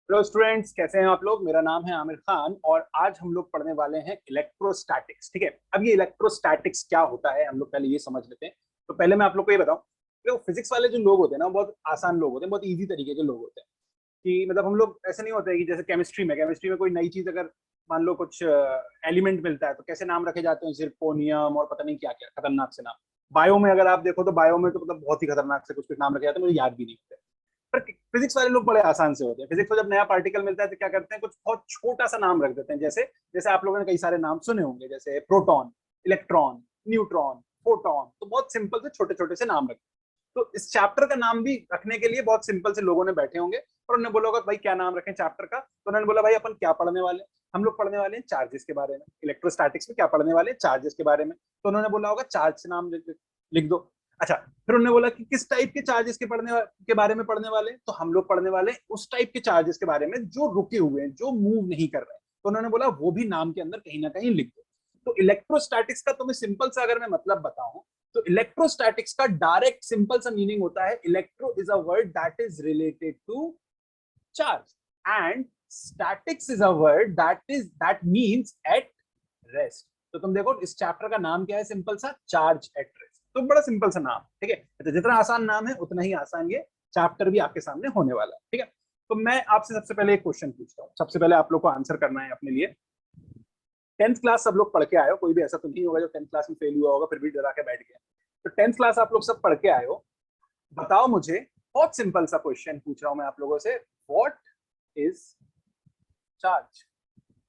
Hello students, कैसे हैं आप लोग। मेरा नाम है आमिर खान और आज हम लोग पढ़ने वाले हैं इलेक्ट्रोस्टैटिक्स। ठीक है, अब ये इलेक्ट्रोस्टैटिक्स क्या होता है हम लोग पहले ये समझ लेते हैं। तो पहले मैं आप लोग को ये बताऊं, देखो फिजिक्स वाले जो लोग होते हैं ना, वो बहुत आसान लोग होते हैं, बहुत इजी तरीके के लोग होते हैं। कि मतलब हम लोग ऐसे नहीं होते कि जैसे केमिस्ट्री में कोई नई चीज अगर मान लो कुछ एलिमेंट मिलता है तो कैसे नाम रखे जाते हैं, जिरकोनियम और पता नहीं क्या क्या खतरनाक से नाम। बायो में अगर आप देखो तो बायो में तो मतलब बहुत ही खतरनाक से कुछ कुछ नाम रखे जाते हैं, मुझे याद भी नहीं होते। पर फिजिक्स वाले लोग बड़े आसान से होते हैं। फिजिक्स में जब नया पार्टिकल मिलता है तो क्या करते हैं, कुछ बहुत छोटा सा नाम रख देते हैं। जैसे जैसे आप लोगों ने कई सारे नाम सुने होंगे, जैसे प्रोटॉन, इलेक्ट्रॉन, न्यूट्रॉन, फोटॉन। तो बहुत सिंपल से छोटे छोटे से नाम रखते हैं। तो इस चैप्टर का नाम भी रखने के लिए बहुत सिंपल से लोगों ने बैठे होंगे और उन्होंने बोला होगा भाई क्या नाम रखें चैप्टर का। तो उन्होंने बोला भाई अपन क्या पढ़ने वाले हैं। हम लोग पढ़ने वाले हैं चार्जेस के बारे में। इलेक्ट्रोस्टैटिक्स में क्या पढ़ने वाले हैं, चार्जेस के बारे में। तो उन्होंने बोला होगा चार्ज से नाम लिख दो। अच्छा, फिर उन्होंने बोला कि किस टाइप के चार्जेस के बारे में पढ़ने वाले हैं। तो हम लोग पढ़ने वाले हैं उस टाइप के चार्जेस के बारे में जो रुके हुए हैं, जो मूव नहीं कर रहे हैं। तो उन्होंने बोला वो भी नाम के अंदर कहीं ना कहीं लिख दो। तो इलेक्ट्रोस्टैटिक्स का तुम्हें सिंपल सा अगर मैं मतलब बताऊं तो इलेक्ट्रोस्टैटिक्स का डायरेक्ट सिंपल सा मीनिंग होता है, electro is a word that is related to charge and statics is a word that means at rest. तो तुम देखो इस चैप्टर का नाम क्या है, सिंपल सा, चार्ज एट रेस्ट। तो बड़ा सिंपल सा नाम, ठीक है। तो जितना आसान नाम है उतना ही आसान ये चैप्टर भी आपके सामने होने वाला है, ठीक है। तो मैं आपसे सबसे पहले एक क्वेश्चन पूछता हूँ। सबसे पहले आप लोग को आंसर करना है अपने लिए। 10th क्लास सब लोग पढ़ के आए हो, कोई भी ऐसा तो नहीं होगा जो 10th क्लास में फेल हुआ होगा फिर भी डरा के बैठ गया। तो 10th क्लास आप लोग सब पढ़ के आए हो। बताओ मुझे, बहुत सिंपल सा क्वेश्चन पूछ रहा हूं मैं आप लोगों से, व्हाट इज चार्ज।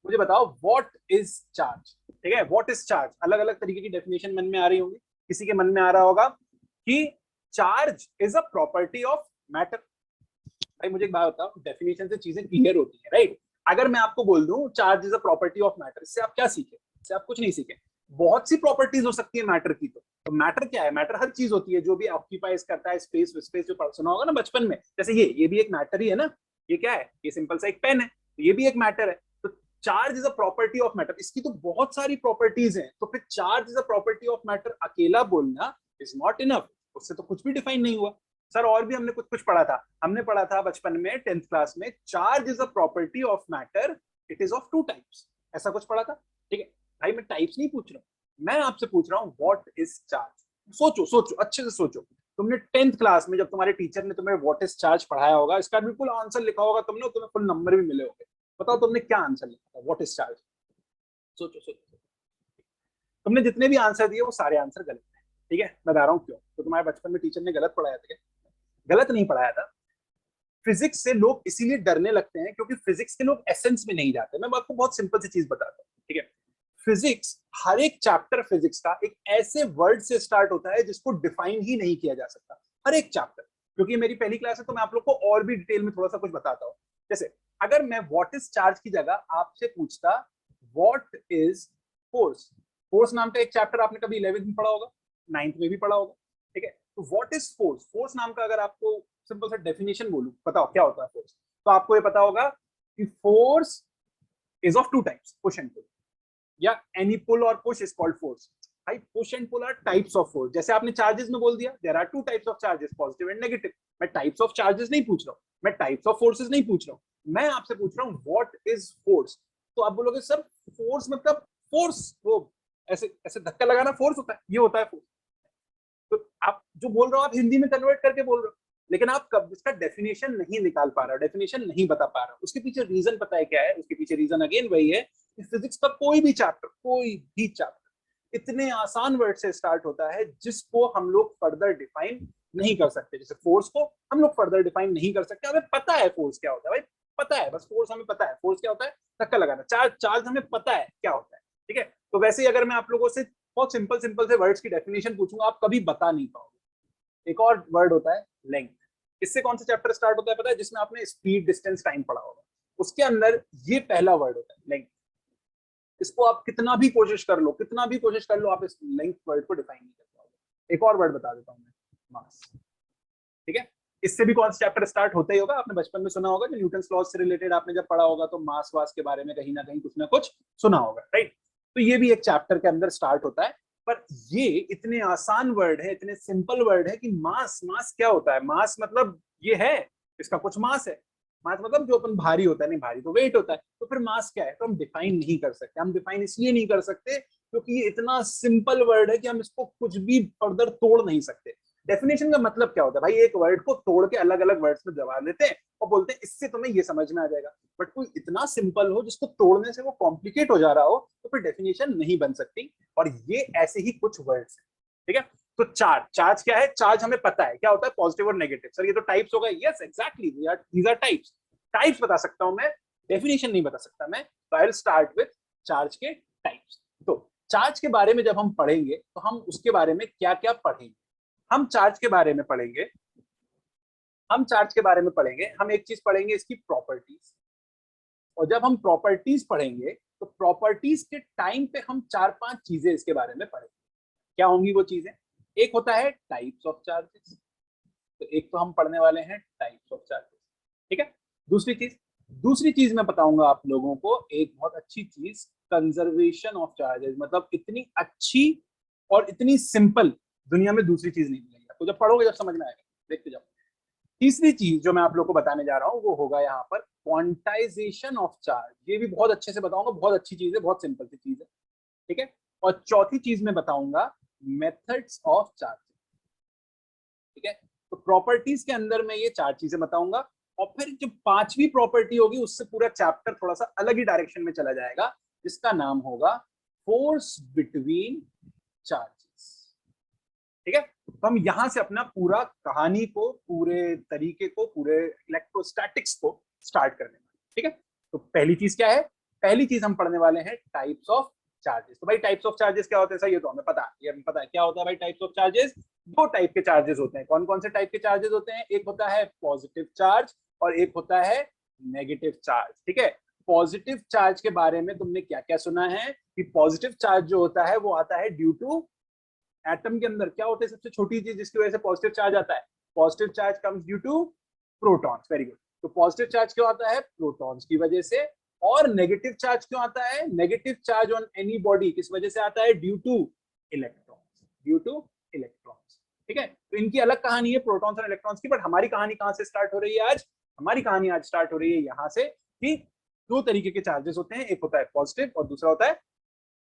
मुझे बताओ व्हाट इज चार्ज। ठीक है, व्हाट इज चार्ज, अलग अलग तरीके की डेफिनेशन मन में आ रही होंगी। किसी के मन में आ रहा होगा कि charge is a property of matter. भाई मुझे एक बात बताओ, डेफिनेशन से चीजें क्लियर होती है, राइट। अगर मैं आपको बोल दूं charge is a property of matter, इससे आप क्या सीखे? इससे आप कुछ नहीं सीखे। बहुत सी प्रॉपर्टीज हो सकती है मैटर की। तो मैटर क्या है? मैटर हर चीज होती है जो भी ऑक्यूपाइज करता है स्पेस स्पेस, जो सुना होगा ना बचपन में। जैसे ये भी एक मैटर ही है ना। ये क्या है? ये सिंपल सा एक पेन है, तो ये भी एक मैटर है। तो charge is a property of matter, इसकी तो बहुत सारी प्रॉपर्टीज हैं। तो फिर charge is a property of matter अकेला बोलना इज नॉट इनफ, उससे तो कुछ भी डिफाइन नहीं हुआ। सर और भी हमने कुछ कुछ पढ़ा था। हमने पढ़ा था बचपन में 10th क्लास में, charge is a property of matter, it is of two types. ऐसा कुछ पढ़ा था, ठीक है। भाई मैं टाइप्स नहीं पूछ रहा हूँ, मैं आपसे पूछ रहा हूँ व्हाट इज चार्ज। सोचो सोचो अच्छे से सोचो। तुमने 10th क्लास में जब तुम्हारे टीचर ने तुम्हें व्हाट इज चार्ज पढ़ाया होगा, इसका बिल्कुल आंसर लिखा होगा तुमने, तुम्हें फुल नंबर भी मिले होंगे। बताओ तुमने क्या आंसर लिखा था व्हाट इज चार्ज। सोचो सोचो। तुमने जितने भी आंसर दिए वो सारे आंसर गलत है, ठीक है। मैं बता रहा हूँ क्यों। तो तुम्हारे बचपन में टीचर ने गलत पढ़ाया था क्या? गलत नहीं पढ़ाया था। फिजिक्स से लोग इसीलिए डरने लगते हैं क्योंकि फिजिक्स के लोग एसेंस में नहीं जाते। मैं आपको बहुत सिंपल सी चीज बताता हूँ, ठीक है। फिजिक्स, हर एक चैप्टर फिजिक्स का एक ऐसे वर्ड से स्टार्ट होता है जिसको डिफाइन ही नहीं किया जा सकता, हर एक चैप्टर। क्योंकि मेरी पहली क्लास है तो मैं आप लोग को और भी डिटेल में थोड़ा सा कुछ बताता हूँ। जैसे अगर मैं व्हाट इज चार्ज की जगह आपसे पूछता व्हाट इज फोर्स। फोर्स नाम का एक चैप्टर आपने कभी 11th में पढ़ा होगा, 9th में भी पढ़ा होगा, ठीक है। तो व्हाट इज फोर्स, फोर्स नाम का अगर आपको सिंपल सा डेफिनेशन बोलूं, बताओ क्या होता है फोर्स। तो आपको ये पता होगा कि force is of two types, push and pull, या एनी पुल और पुश इज कॉल्ड फोर्स। भाई push and pull are types of force. जैसे आपने चार्जेस में बोल दिया there are two types of charges, positive and negative. मैं types of charges नहीं पूछ रहा हूँ, मैं टाइप्स ऑफ फोर्सेस नहीं पूछ रहा हूँ, मैं आपसे पूछ रहा हूँ व्हाट इज फोर्स। तो आप बोलोगे सर फोर्स मतलब फोर्स, वो ऐसे ऐसे धक्का लगाना फोर्स होता है, ये होता है फोर्स। तो आप जो बोल रहे हो आप हिंदी में कन्वर्ट करके बोल रहे हो, लेकिन आप कब इसका डेफिनेशन नहीं निकाल पा रहे हो, डेफिनेशन नहीं बता पा रहे हो। उसके पीछे रीजन पता है क्या है? उसके पीछे रीजन अगेन वही है कि फिजिक्स का कोई भी चैप्टर इतने आसान वर्ड से स्टार्ट होता है जिसको हम लोग फर्दर डिफाइन नहीं कर सकते। जैसे फोर्स को हम लोग फर्दर डिफाइन नहीं कर सकते। हमें पता है फोर्स क्या होता है, भाई पता है, बस फोर्स हमें पता है। फोर्स क्या होता है? धक्का लगाना। चार्ज, चार्ज हमें पता है क्या होता है, ठीक है। तो वैसे ही अगर मैं आप लोगों से बहुत सिंपल सिंपल से वर्ड्स की डेफिनेशन पूछूंगा आप कभी बता नहीं पाओगे। एक और वर्ड होता है लेंथ। इससे कौन सा चैप्टर स्टार्ट होता है पता है? जिसमें आपने स्पीड डिस्टेंस टाइम पढ़ा होगा, उसके अंदर ये पहला वर्ड होता है लेंथ। इसको आप कितना भी कोशिश कर लो, कितना भी कोशिश कर लो, आप इस लेंथ वर्ड को डिफाइन नहीं कर पाओगे। एक और वर्ड बता देता हूं मैं, मास, ठीक है। इससे भी कौन सा चैप्टर स्टार्ट होता ही होगा, आपने बचपन में सुना होगा जो न्यूटन लॉज से रिलेटेड आपने जब पढ़ा होगा तो मास वास के बारे में कहीं ना कुछ सुना होगा, राइट। तो ये भी एक चैप्टर के अंदर स्टार्ट होता है। पर ये इतने आसान वर्ड है, इतने सिंपल वर्ड है कि मास, मास क्या होता है? मास मतलब ये है, इसका कुछ मास है। मास मतलब जो अपन भारी होता है, नहीं भारी तो वेट होता है, तो फिर मास क्या है तो हम डिफाइन नहीं कर सकते। हम डिफाइन इसलिए नहीं कर सकते क्योंकि ये इतना सिंपल वर्ड है कि हम इसको कुछ भी फर्दर तोड़ नहीं सकते। डेफिनेशन का मतलब क्या होता है भाई, एक वर्ड को तोड़ के अलग अलग वर्ड्स में दबा देते हैं और बोलते हैं इससे तुम्हें ये समझ में आ जाएगा। बट कोई इतना सिंपल हो जिसको तोड़ने से वो कॉम्प्लिकेट हो जा रहा हो तो फिर डेफिनेशन नहीं बन सकती। और ये ऐसे ही कुछ वर्ड्स है, ठीक है। तो चार्ज, चार्ज क्या है? चार्ज हमें पता है क्या होता है, पॉजिटिव और नेगेटिव। सर ये तो टाइप्स हो गए, yes exactly, these are types. Types बता सकता हूं मैं, डेफिनेशन नहीं बता सकता मैं। तो I will start with charge के टाइप्स। तो चार्ज के बारे में जब हम पढ़ेंगे तो हम उसके बारे में क्या क्या पढ़ेंगे? हम चार्ज के बारे में पढ़ेंगे, हम चार्ज के बारे में पढ़ेंगे, हम एक चीज पढ़ेंगे इसकी प्रॉपर्टीज। और जब हम प्रॉपर्टीज पढ़ेंगे तो प्रॉपर्टीज के टाइम पे हम चार पांच चीजें इसके बारे में पढ़ेंगे। क्या होंगी वो चीजें? एक होता है टाइप्स ऑफ चार्जेस, तो एक तो हम पढ़ने वाले हैं टाइप्स ऑफ चार्जेस, ठीक है। दूसरी चीज मैं बताऊंगा आप लोगों को एक बहुत अच्छी चीज, कंजर्वेशन ऑफ चार्जेस। मतलब इतनी अच्छी और इतनी सिंपल दुनिया में दूसरी चीज नहीं मिलेगी आपको, जब पढ़ोगे जब समझ में आएगा, देखते जाओ। तीसरी चीज जो मैं आप लोग को बताने जा रहा हूं वो होगा यहाँ पर क्वांटाइजेशन ऑफ चार्ज। ये भी बहुत अच्छे से बताऊंगा, बहुत अच्छी चीज है, बहुत सिंपल सी चीज है, ठीक है। और चौथी चीज मैं बताऊंगा मेथड्स ऑफ चार्ज, ठीक है। तो प्रॉपर्टीज के अंदर मैं ये चार चीजें बताऊंगा। और फिर जो पांचवी प्रॉपर्टी होगी उससे पूरा चैप्टर थोड़ा सा अलग ही डायरेक्शन में चला जाएगा, जिसका नाम होगा फोर्स बिटवीन चार्जेस, ठीक है। तो हम यहां से अपना पूरा कहानी को, पूरे तरीके को, पूरे इलेक्ट्रोस्टैटिक्स को स्टार्ट करने वाले, ठीक है। तो पहली चीज क्या है? पहली चीज हम पढ़ने वाले हैं टाइप्स ऑफ चार्जेस। तो भाई टाइप्स ऑफ चार्जेस क्या होते हैं सर? ये तो हमें पता है, ये हमें पता है क्या होता है भाई टाइप्स ऑफ चार्जेस। दो टाइप के चार्जेस होते हैं। कौन कौन से टाइप के चार्जेस होते हैं? एक होता है पॉजिटिव चार्ज और एक होता है नेगेटिव चार्ज, ठीक है। पॉजिटिव चार्ज के बारे में तुमने क्या क्या सुना है कि पॉजिटिव चार्ज जो होता है वो आता है ड्यू टू एटम के अंदर क्या होते हैं सबसे छोटी चीज जिसकी वजह से पॉजिटिव चार्ज आता है? Positive charge comes due to protons. Very good. तो पॉजिटिव चार्ज क्यों आता है? प्रोटॉन्स की वजह से। और नेगेटिव चार्ज क्यों आता है? Negative charge on any body किस वजह से आता है? Due to electrons, due to electrons, ठीक है। तो इनकी अलग कहानी है प्रोटॉन्स और इलेक्ट्रॉन्स की। बट हमारी कहानी कहां से स्टार्ट हो रही है आज? हमारी कहानी आज स्टार्ट हो रही है यहां से कि दो तरीके के चार्जेस होते हैं, एक होता है पॉजिटिव और दूसरा होता है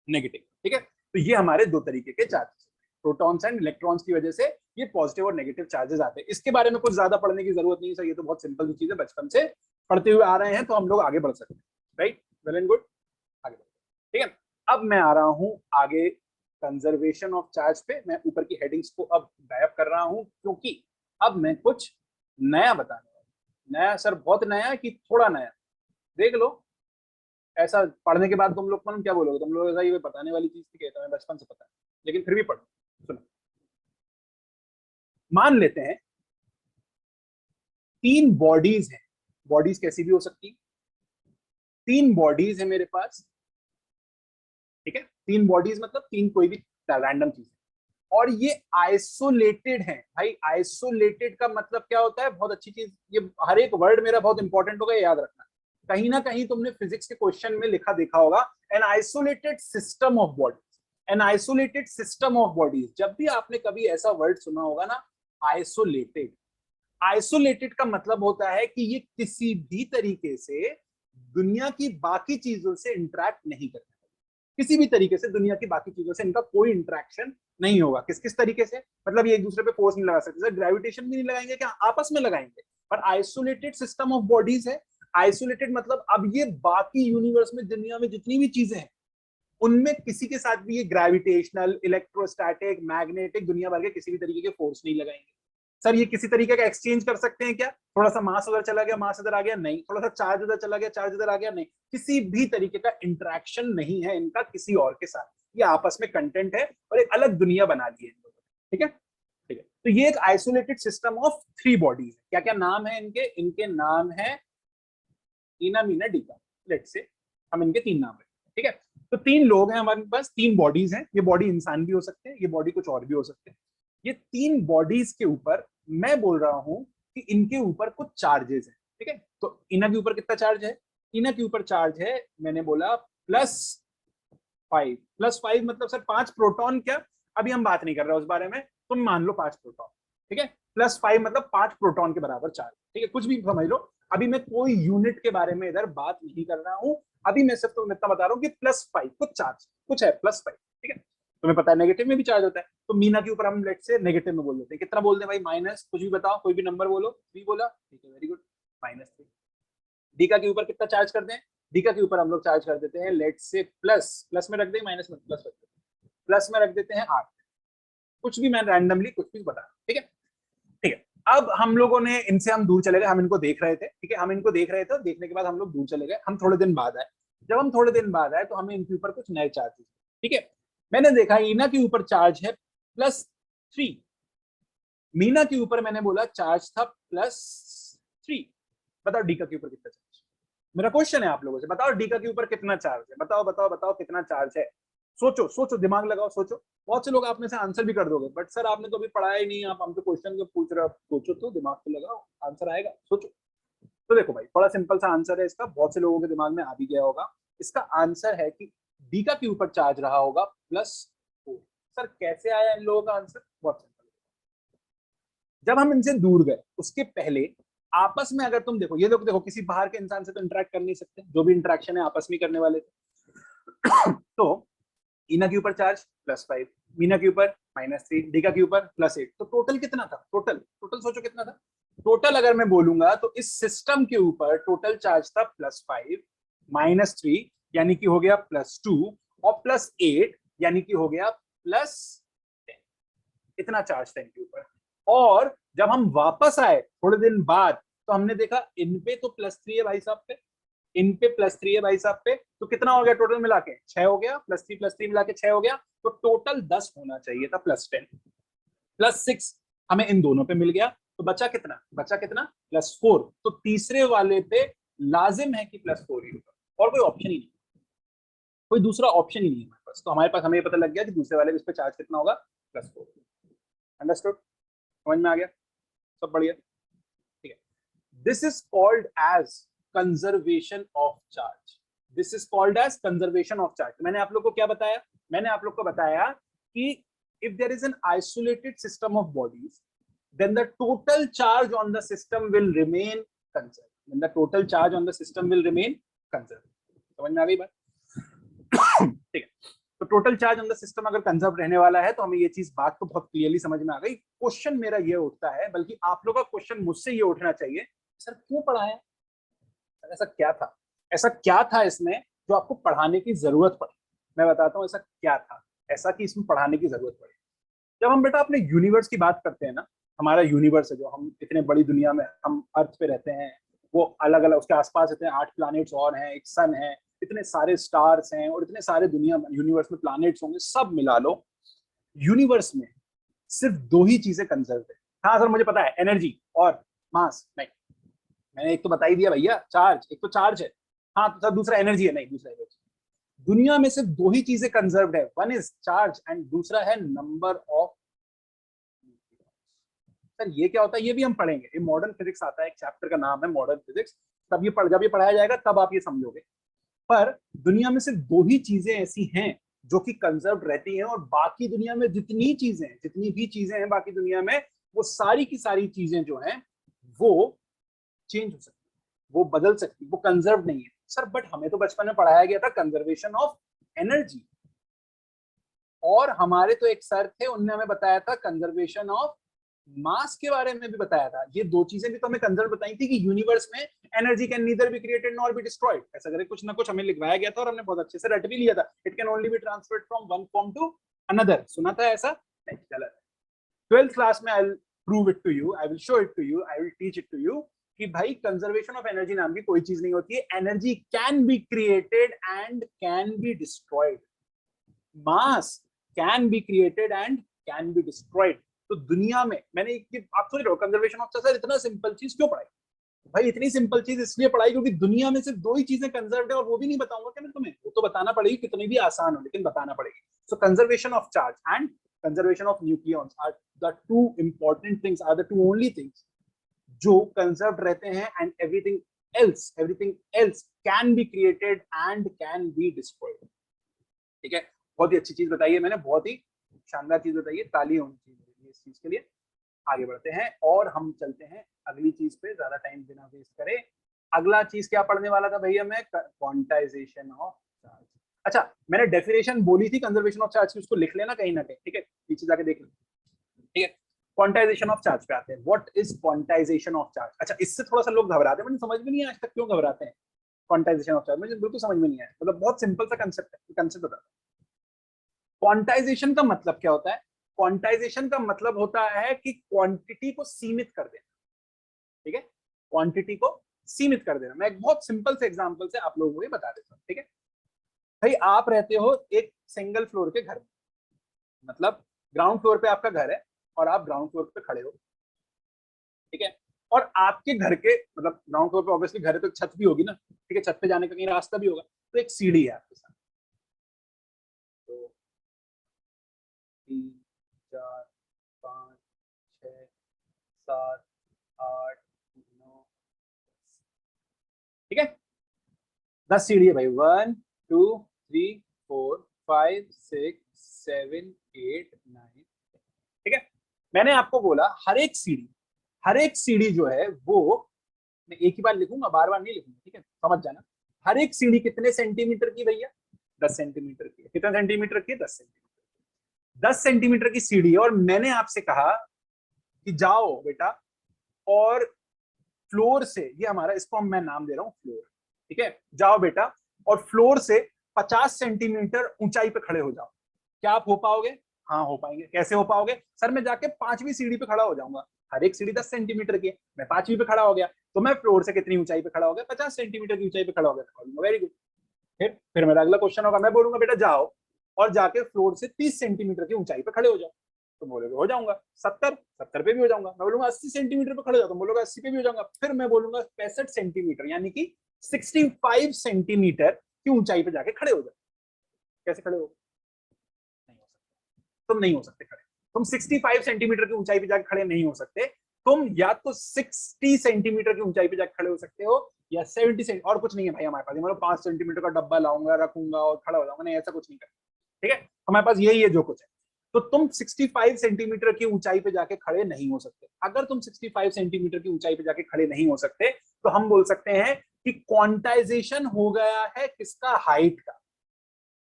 नेगेटिव, ठीक है। तो ये हमारे दो तरीके के चार्जेस, प्रोटॉन्स एंड इलेक्ट्रॉन्स की वजह से ये पॉजिटिव और नेगेटिव चार्जेस आते हैं। इसके बारे में कुछ ज्यादा पढ़ने की जरूरत नहीं है, ये तो बहुत सिंपल चीज है, बचपन से पढ़ते हुए आ रहे हैं तो हम लोग आगे बढ़ सकते हैं, राइट, वेल एंड गुड, आगे बढ़ते हैं, ठीक है। अब मैं आ रहा हूं आगे कंजर्वेशन ऑफ चार्ज पे। मैं ऊपर की हेडिंग्स को अब गायब कर रहा हूं क्योंकि अब मैं कुछ नया बताने वाला हूं। नया सर बहुत नया कि थोड़ा नया? देख लो, ऐसा पढ़ने के बाद तुम लोग क्या बोलोगे? तुम लोग ऐसा ये बताने वाली चीज थी कहता है बचपन से पता है, लेकिन फिर भी पढ़ो। सुनो, मान लेते हैं तीन बॉडीज हैं। बॉडीज कैसी भी हो सकती, तीन बॉडीज है मेरे पास, ठीक है। तीन बॉडीज मतलब तीन कोई भी रैंडम चीज है और ये आइसोलेटेड है। भाई आइसोलेटेड का मतलब क्या होता है? बहुत अच्छी चीज, ये हर एक वर्ड मेरा बहुत इंपॉर्टेंट होगा, याद रखना। कहीं ना कहीं तुमने फिजिक्स के क्वेश्चन में लिखा देखा होगा N isolated system of bodies, N isolated system of bodies. जब भी आपने कभी ऐसा वर्ड सुना होगा ना, आइसोलेटेड, आइसोलेटेड का मतलब होता है कि ये किसी भी तरीके से दुनिया की बाकी चीजों से इंटरेक्ट नहीं करते, किसी भी तरीके से दुनिया की बाकी चीजों से इनका कोई इंटरेक्शन नहीं होगा। किस किस तरीके से? मतलब ये एक दूसरे पे फोर्स नहीं लगा सकते, ग्रेविटेशन भी नहीं लगाएंगे, क्या आपस में लगाएंगे? पर आइसोलेटेड सिस्टम ऑफ बॉडीज है। आइसोलेटेड मतलब अब ये बाकी यूनिवर्स में, दुनिया में जितनी भी चीजें हैं उनमें किसी के साथ भी ये ग्रेविटेशनल, इलेक्ट्रोस्टैटिक, मैग्नेटिक, दुनिया भर के किसी भी तरीके के फोर्स नहीं लगाएंगे। सर ये किसी तरीके का एक्सचेंज कर सकते हैं क्या? थोड़ा सा मास उधर चला गया, मास इधर आ गया, नहीं। थोड़ा सा चार्ज उधर चला गया, चार्ज इधर आ गया, नहीं। किसी भी तरीके का इंटरेक्शन नहीं है इनका किसी और के साथ। ये आपस में कंटेंट है और एक अलग दुनिया बना ली है इन लोगों ने, ठीक है, ठीक है। तो ये एक isolated system of three bodies है। क्या क्या नाम है इनके? इनके नाम है इना मीना डीका, लेट से हम इनके तीन नाम रखें, ठीक है। तो तीन लोग हैं हमारे पास, तीन बॉडीज हैं। ये बॉडी इंसान भी हो सकते हैं, ये बॉडी कुछ और भी हो सकते हैं। ये तीन बॉडीज के ऊपर मैं बोल रहा हूं कि इनके ऊपर कुछ चार्जेस हैं, ठीक है। तो इना के ऊपर कितना चार्ज है? इना के ऊपर चार्ज है, मैंने बोला +5। +5 मतलब सर 5 प्रोटॉन क्या? अभी हम बात नहीं कर रहे उस बारे में, तुम मान लो 5 प्रोटॉन, ठीक है। +5 मतलब 5 प्रोटॉन के बराबर चार्ज, ठीक है, कुछ भी समझ लो। अभी मैं कोई यूनिट के बारे में इधर बात नहीं कर रहा हूं, अभी मैं सिर्फ तुम्हें इतना बता रहा हूँ कि +5 कुछ चार्ज कुछ है, +5, ठीक है। तुम्हें पता है नेगेटिव में भी चार्ज होता है, तो मीना के ऊपर हम लेट से नेगेटिव में बोल देते हैं। कितना बोल दें भाई? माइनस, कुछ भी बताओ, कोई भी नंबर बोलो। 3 बोला, ठीक है, वेरी गुड, -3। डीका के ऊपर कितना चार्ज कर दें? डीका के ऊपर हम लोग चार्ज कर देते हैं लेट से प्लस, प्लस में रख दें, माइनस में प्लस रख देते हैं, प्लस में रख देते हैं 8। कुछ भी मैं रैंडमली कुछ भी बता, ठीक है, ठीक है। अब हम लोगों ने इनसे हम दूर चले गए, हम इनको देख रहे थे, ठीक है, हम इनको देख रहे थे, और देखने के बाद हम लोग दूर चले गए। हम थोड़े दिन बाद आए, जब हम थोड़े दिन बाद आए तो हमें इनके ऊपर कुछ नए चार्जेस, ठीक है। मैंने देखा ईना के ऊपर चार्ज है +3, मीना के ऊपर मैंने बोला चार्ज था +3। बताओ डीका के ऊपर कितना चार्ज? मेरा क्वेश्चन है आप लोगों से, बताओ डीका के ऊपर कितना चार्ज है? बताओ बताओ बताओ कितना चार्ज है? सोचो सोचो, दिमाग लगाओ, सोचो। बहुत से लोग आप में से आंसर भी कर दोगे, बट सर आपने तो अभी पढ़ाया ही नहीं, आप हमसे क्वेश्चन जो पूछ रहे हो। सोचो तो, दिमाग तो लगाओ, आंसर आएगा, सोचो। तो देखो भाई, बड़ा सिंपल सा आंसर है इसका, बहुत से लोगों के दिमाग में आ भी गया होगा। इसका आंसर है कि डीका के ऊपर चार्ज रहा होगा +4। सर कैसे आया इन लोगों का आंसर? बहुत सिंपल। जब हम इनसे दूर गए उसके पहले आपस में अगर तुम देखो, ये लोग देखो किसी बाहर के इंसान से तो इंटरेक्ट कर नहीं सकते, जो भी इंटरेक्शन है आपस में करने वाले थे। तो इना के ऊपर चार्ज +5, मीना के ऊपर -3, डीका के ऊपर +8, तो टोटल कितना था? टोटल टोटल सोचो कितना था टोटल। अगर मैं बोलूंगा तो इस सिस्टम के ऊपर टोटल चार्ज था +5 -3 यानी कि हो गया +2, और +8 यानी कि हो गया +10। इतना चार्ज था इनके ऊपर। और जब हम वापस आए थोड़े दिन बाद तो हमने देखा इन पे तो +3 है भाई साहब पे, इन पे +3 है भाई साहब पे, तो कितना हो गया टोटल मिला के? 6 हो गया, +3 मिला के 6 हो गया, तो टोटल 10 होना चाहिए था, +10 +6 हमें इन दोनों पे मिल गया, तो बचा कितना? बचा कितना? +4। तो तीसरे वाले पे लाजिम है कि +4 ही होगा, और कोई ऑप्शन ही नहीं, कोई दूसरा ऑप्शन ही नहीं है हमारे पास। तो हमारे पास हमें ये पता लग गया कि दूसरे वाले पे चार्ज कितना होगा? +4। अंडरस्टूड? समझ में आ गया? सब बढ़िया, ठीक है। This is called as conservation of charge. This is called as conservation of charge. मैंने आप लोग को क्या बताया? मैंने आप लोग को बताया कि if there is an isolated system of bodies, then the total charge on the system will remain conserved. Then the total charge on the system will remain conserved. समझ में आ गई बात? ठीक है। तो total charge on the system अगर conserve रहने वाला है तो हमें ये चीज, बात तो बहुत क्लियरली समझ में आ गई। क्वेश्चन मेरा ये उठता है, बल्कि आप लोगों का क्वेश्चन मुझसे ये उठना चाहिए, सर क्यों पढ़ाया? ऐसा क्या था? ऐसा क्या था इसमें जो आपको पढ़ाने की जरूरत पड़ी? मैं बताता हूँ ऐसा क्या था, ऐसा कि इसमें पढ़ाने की जरूरत पड़ी। जब हम बेटा अपने यूनिवर्स की बात करते हैं ना, हमारा यूनिवर्स है जो, हम इतने बड़ी दुनिया में हम अर्थ पे रहते हैं, वो अलग अलग उसके आसपास इतने 8 प्लैनेट्स और हैं, एक सन है, इतने सारे स्टार्स हैं, और इतने सारे दुनिया में यूनिवर्स में प्लैनेट्स होंगे, सब मिला लो यूनिवर्स में सिर्फ 2 ही चीजें कंजर्व है। हाँ सर मुझे पता है, एनर्जी और मास। नहीं, मैंने एक तो बता ही दिया भैया, चार्ज, एक तो चार्ज है। हाँ तो सर दूसरा एनर्जी है? नहीं, दूसरा एनर्जी। दुनिया में सिर्फ 2 ही चीजें कंजर्व है, वन इज चार्ज एंड दूसरा है नंबर ऑफ। सर ये क्या होता है? ये भी हम पढ़ेंगे, ये मॉडर्न फिजिक्स आता है, एक चैप्टर का नाम है मॉडर्न फिजिक्स। तब ये जब ये पढ़ाया जाएगा तब आप ये समझोगे। पर दुनिया में सिर्फ 2 ही चीजें ऐसी हैं जो कि कंजर्व रहती हैं, और बाकी दुनिया में जितनी चीजें, जितनी भी चीजें हैं बाकी दुनिया में, वो सारी की सारी चीजें जो हैं वो चेंज हो सकती है, वो बदल सकती है, वो कंजर्व नहीं है। सर बट हमें तो बचपन में पढ़ाया गया था कंजर्वेशन ऑफ एनर्जी, और हमारे तो एक सर थे, उनने हमें बताया था कंजर्वेशन ऑफ मास के बारे में भी बताया था। ये 2 चीजें भी तो हमें कंजर्व बताई थी कि यूनिवर्स में energy can neither be created nor be destroyed, ऐसा करके कुछ ना कुछ हमें लिखवाया गया था, और हमने बहुत अच्छे से रट भी लिया था। It can only be transferred from one form to another. सुना था ऐसा? नहीं, गलत। 12th क्लास में I will prove it to you, I will show it to you, I will teach it to you कि भाई कंजर्वेशन ऑफ एनर्जी नाम की कोई चीज नहीं होती है। Energy can be created and can be destroyed, mass can be created and can be destroyed. तो दुनिया में मैंने आप सोच रहे हो कंजर्वेशन ऑफ, सर इतना सिंपल चीज क्यों पढ़ाई? भाई इतनी सिंपल चीज इसलिए पढ़ाई क्योंकि दुनिया में सिर्फ 2 ही चीजें कंजर्व है, और वो भी नहीं बताऊंगा क्या मैं तुम्हें, वो तो बताना पड़ेगी, कितनी भी आसान हो लेकिन बताना पड़ेगी। So conservation of charge and conservation of nucleons are the 2 important things, are the 2 only things जो कंजर्व रहते हैं, and everything else can be created and can be destroyed. ठीक है, बहुत ही अच्छी चीज बताई है मैंने, बहुत ही शानदार चीज बताई है, ताली होनी चाहिए इस चीज के लिए। आगे बढ़ते हैं और हम चलते हैं अगली चीज पे, ज्यादा टाइम बिना वेस्ट करें। अगला चीज क्या पढ़ने वाला था भैया मैं? Quantization of charge. अच्छा, मैंने डेफिनेशन बोली थी कंजर्वेशन ऑफ चार्ज की, उसको लिख लेना कहीं ना कहीं, ठीक है, पीछे जाके देख लेना, ठीक है। क्वांटाइजेशन ऑफ चार्ज पे आते हैं। What is quantization of charge? अच्छा, इससे थोड़ा सा लोग घबराते हैं, मुझे समझ में नहीं आया आज तक क्यों घबराते हैं। क्वांटाइजेशन ऑफ चार्ज मुझे बिल्कुल समझ में नहीं आया, मतलब बहुत सिंपल सा कंसेप्ट है, कंसेप्ट बता। क्वांटाइजेशन का मतलब क्या होता है? क्वांटाइजेशन का मतलब होता है कि क्वांटिटी को सीमित कर देना, ठीक है, क्वांटिटी को सीमित कर देना। मैं एक बहुत सिंपल से एग्जांपल से आप लोगों को ये बता देता हूँ, ठीक है। भाई आप रहते हो एक सिंगल फ्लोर के घर में, मतलब ग्राउंड फ्लोर पे आपका घर है और आप ग्राउंड फ्लोर पे खड़े हो, ठीक है। और आपके घर के मतलब ग्राउंड फ्लोर पे ऑब्वियसली घर है तो छत भी होगी ना, ठीक है, छत पे जाने का कहीं रास्ता भी होगा, तो एक सीढ़ी है आपके साथ। तो 3 4 5 6 7 8 9, ठीक है, 10 सीढ़ी है भाई। 1 2 3 4 5 6 7 8 9, ठीक है। मैंने आपको बोला हर एक सीढ़ी जो है वो, मैं एक ही बार लिखूंगा, बार बार नहीं लिखूंगा, ठीक है, समझ जाना। हर एक सीढ़ी कितने सेंटीमीटर की भैया? 10 सेंटीमीटर की। कितने सेंटीमीटर की? 10 सेंटीमीटर। 10 सेंटीमीटर की सीढ़ी है और मैंने आपसे कहा कि जाओ बेटा और फ्लोर से, ये हमारा, इसको मैं नाम दे रहा हूं फ्लोर, ठीक है, जाओ बेटा और फ्लोर से 50 सेंटीमीटर ऊंचाई पे खड़े हो जाओ। क्या आप हो पाओगे? हाँ हो पाएंगे। कैसे हो पाओगे? सर मैं जाके 5वीं सीढ़ी पे खड़ा हो जाऊंगा, हर एक सीढ़ी 10 सेंटीमीटर की है, मैं 5वीं पे खड़ा हो गया तो मैं फ्लोर से कितनी ऊंचाई पे खड़ा हो गया? 50 सेंटीमीटर की ऊंचाई पे खड़ा हो गया। Very good. फिर मेरा अगला क्वेश्चन होगा, मैं बोलूंगा बेटा जाओ और जाके फ्लोर से 30 सेंटीमीटर की ऊंचाई पे खड़े हो जाओ, तो बोलोगे हो जाऊंगा। 70 पे भी हो जाऊंगा। मैं बोलूंगा 80 सेंटीमीटर पे खड़े हो जाओ, तो बोलोगे 80 पे भी हो जाऊंगा। फिर मैं बोलूंगा 65 सेंटीमीटर यानी कि 65 सेंटीमीटर की ऊंचाई पे जाके खड़े हो जाओ। कैसे खड़े हो? नहीं हो सकते, तुम नहीं हो सकते खड़े। तुम 65 सेंटीमीटर की ऊंचाई पे जाके खड़े नहीं हो सकते। तुम या तो 60 सेंटीमीटर की ऊंचाई पे जाके खड़े हो सकते हो या 70 सेंटीमीटर, और कुछ नहीं है भाई हमारे पास, मतलब 5 सेंटीमीटर का डब्बा लाऊंगा रखूंगा और खड़ा हो जाऊंगा, नहीं ऐसा कुछ नहीं करना, ठीक है। हमारे पास यही है जो कुछ है। तो तुम 65 सेंटीमीटर की ऊंचाई पे जाके खड़े नहीं हो सकते। अगर तुम 65 सेंटीमीटर की ऊंचाई पे जाके खड़े नहीं हो सकते तो हम बोल सकते हैं कि क्वांटाइजेशन हो गया है किसका? हाइट का।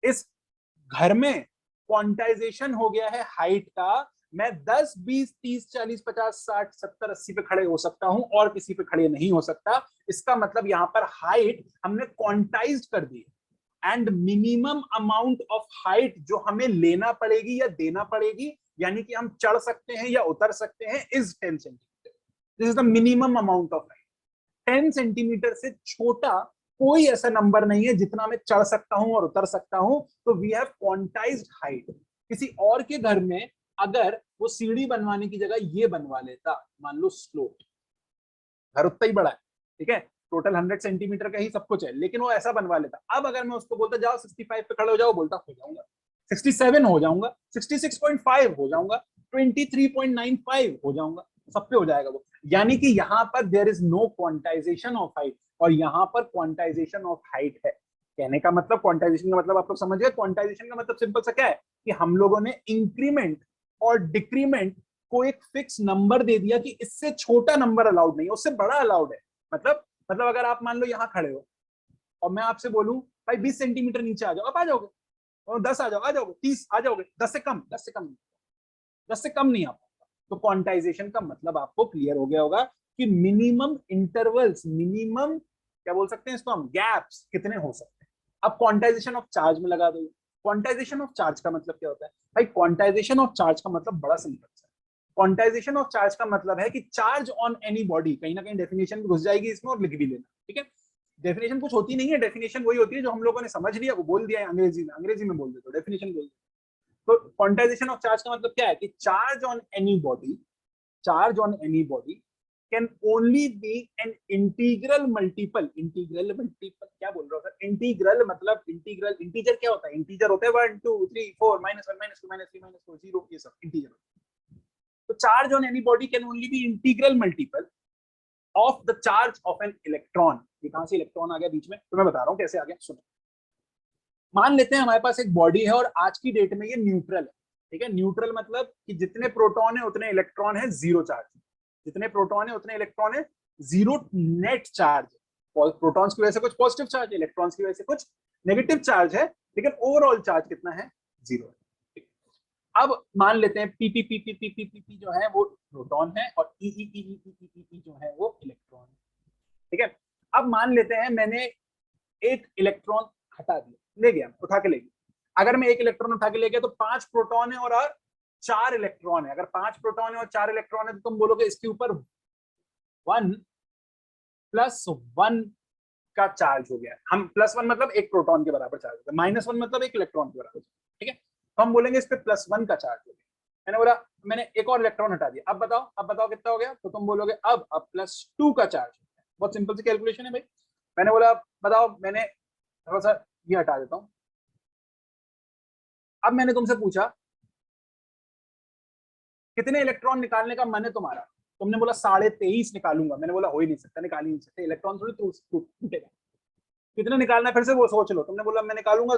इस घर में क्वांटाइजेशन हो गया है हाइट का। मैं 10 20 30 40 50 60 70 80 पे खड़े हो सकता हूं और किसी पे खड़े नहीं हो सकता। इसका मतलब यहां पर हाइट हमने क्वांटाइज्ड कर दी। And minimum amount of height जो हमें लेना पड़ेगी या देना पड़ेगी, यानी कि हम चढ़ सकते हैं या उतर सकते हैं, is 10 centimetre. This is the minimum amount of height. 10 centimetre से छोटा कोई ऐसा नंबर नहीं है जितना मैं चढ़ सकता हूं और उतर सकता हूं। तो वी हैव क्वांटाइज्ड हाइट। किसी और के घर में अगर वो सीढ़ी बनवाने की जगह ये बनवा लेता, मान लो स्लोप, घर उतना ही बड़ा है, ठीक है, टोटल 100 सेंटीमीटर का ही सब कुछ है, लेकिन वो ऐसा बनवा लेता। अब अगर मैं उसको बोलता जाओ 65 पे खड़े हो जाओ, बोलता हो जाऊंगा, 67 हो जाऊंगा, 66.5 हो जाऊंगा, 23.95 हो जाऊंगा, सब पे हो जाएगा वो। यानी कि यहाँ पर there is no quantization of height और यहाँ पर क्वांटाइजेशन ऑफ हाइट है। कहने का मतलब, क्वांटाइजेशन का मतलब आप लोग समझ गए। क्वांटाइजेशन का मतलब सिंपल सा क्या है कि हम लोगों ने इंक्रीमेंट और डिक्रीमेंट को एक फिक्स नंबर दे दिया कि इससे छोटा नंबर अलाउड नहीं है, उससे बड़ा अलाउड है। मतलब अगर आप मान लो यहाँ खड़े हो और मैं आपसे बोलूं भाई 20 सेंटीमीटर नीचे आ जाओ, आप आ जाओगे, और 10 आ जाओगे, 30 आ जाओगे, 10 से कम नहीं आ पाता। तो क्वांटाइजेशन का मतलब आपको क्लियर हो गया होगा कि मिनिमम इंटरवल्स, मिनिमम क्या बोल सकते हैं इसको हम, गैप्स कितने हो सकते हैं। अब क्वांटाइजेशन ऑफ चार्ज में लगा दो। क्वांटाइजेशन ऑफ चार्ज का मतलब क्या होता है भाई? क्वांटाइजेशन ऑफ चार्ज का मतलब बड़ा सिंपल है। क्वांटाइजेशन ऑफ चार्ज का मतलब है कि चार्ज ऑन एनी बॉडी, कहीं ना कहीं डेफिनेशन घुस जाएगी इसमें और लिख भी लेना, ठीक है। डेफिनेशन कुछ होती नहीं है, डेफिनेशन वही होती है जो हम लोगों ने समझ लिया, वो बोल दिया है अंग्रेजी में बोल दे तो डेफिनेशन बोल दे। तो क्वांटाइजेशन ऑफ चार्ज का मतलब क्या है कि charge on any body can only be an integral multiple क्या बोल रहा हूँ सर? इंटीग्रल मतलब इंटीग्रल, इंटीजर क्या होता है? इंटीजर होता है 1 2 3 4 -1 -2 -3 -4 0, ये सब इंटीजर। तो charge on any body can only be integral multiple of the charge of an electron. ये कहां से इलेक्ट्रॉन आ गया बीच में, तो मैं बता रहा हूं कैसे आ गया, सुनो। मान लेते हैं हमारे पास एक बॉडी है और आज की डेट में ये न्यूट्रल है, ठीक है, न्यूट्रल मतलब कि जितने प्रोटॉन है उतने इलेक्ट्रॉन है, जीरो चार्ज, जितने प्रोटॉन है उतने इलेक्ट्रॉन है, जीरो नेट चार्ज। प्रोटॉन्स की वजह से कुछ पॉजिटिव चार्ज है, इलेक्ट्रॉन्स की वजह से कुछ नेगेटिव चार्ज है, लेकिन ओवरऑल चार्ज कितना है, जीरो है। अब मान लेते हैं P P P P P P P P जो है वो प्रोटॉन है और ई ई ई ई ई ई ई जो है वो इलेक्ट्रॉन है, ठीक है। अब मान लेते हैं मैंने एक इलेक्ट्रॉन हटा दिया, ले गया, उठा के ले गया। अगर मैं एक इलेक्ट्रॉन उठा के ले गया तो 5 प्रोटॉन है और 4 इलेक्ट्रॉन है। अगर 5 प्रोटॉन है और 4 इलेक्ट्रॉन है तो तुम बोलोगे इसके ऊपर 1+1 का चार्ज हो गया। हम +1 मतलब एक प्रोटॉन के बराबर चार्ज होगा, -1 मतलब एक इलेक्ट्रॉन के बराबर, ठीक है। तो हम बोलेंगे इस पे +1 का चार्ज हो गया। मैंने बोला मैंने एक और इलेक्ट्रॉन हटा दिया, अब बताओ कितना हो गया, तो तुम बोलोगे अब +2 का चार्ज हो गया। बहुत सिंपल सी कैलकुलेशन है भाई। मैंने बोला बताओ, मैंने थोड़ा सा ये हटा देता हूं। अब मैंने तुमसे पूछा कितने इलेक्ट्रॉन निकालने का मन है तुम्हारा, तुमने बोला 23.5 निकालूंगा। मैंने बोला हो ही नहीं सकता, निकाल ही नहीं सकते, इलेक्ट्रॉन थोड़ी टूटेगा। कितने निकालना है फिर से वो सोच लो। तुमने बोला मैं निकालूंगा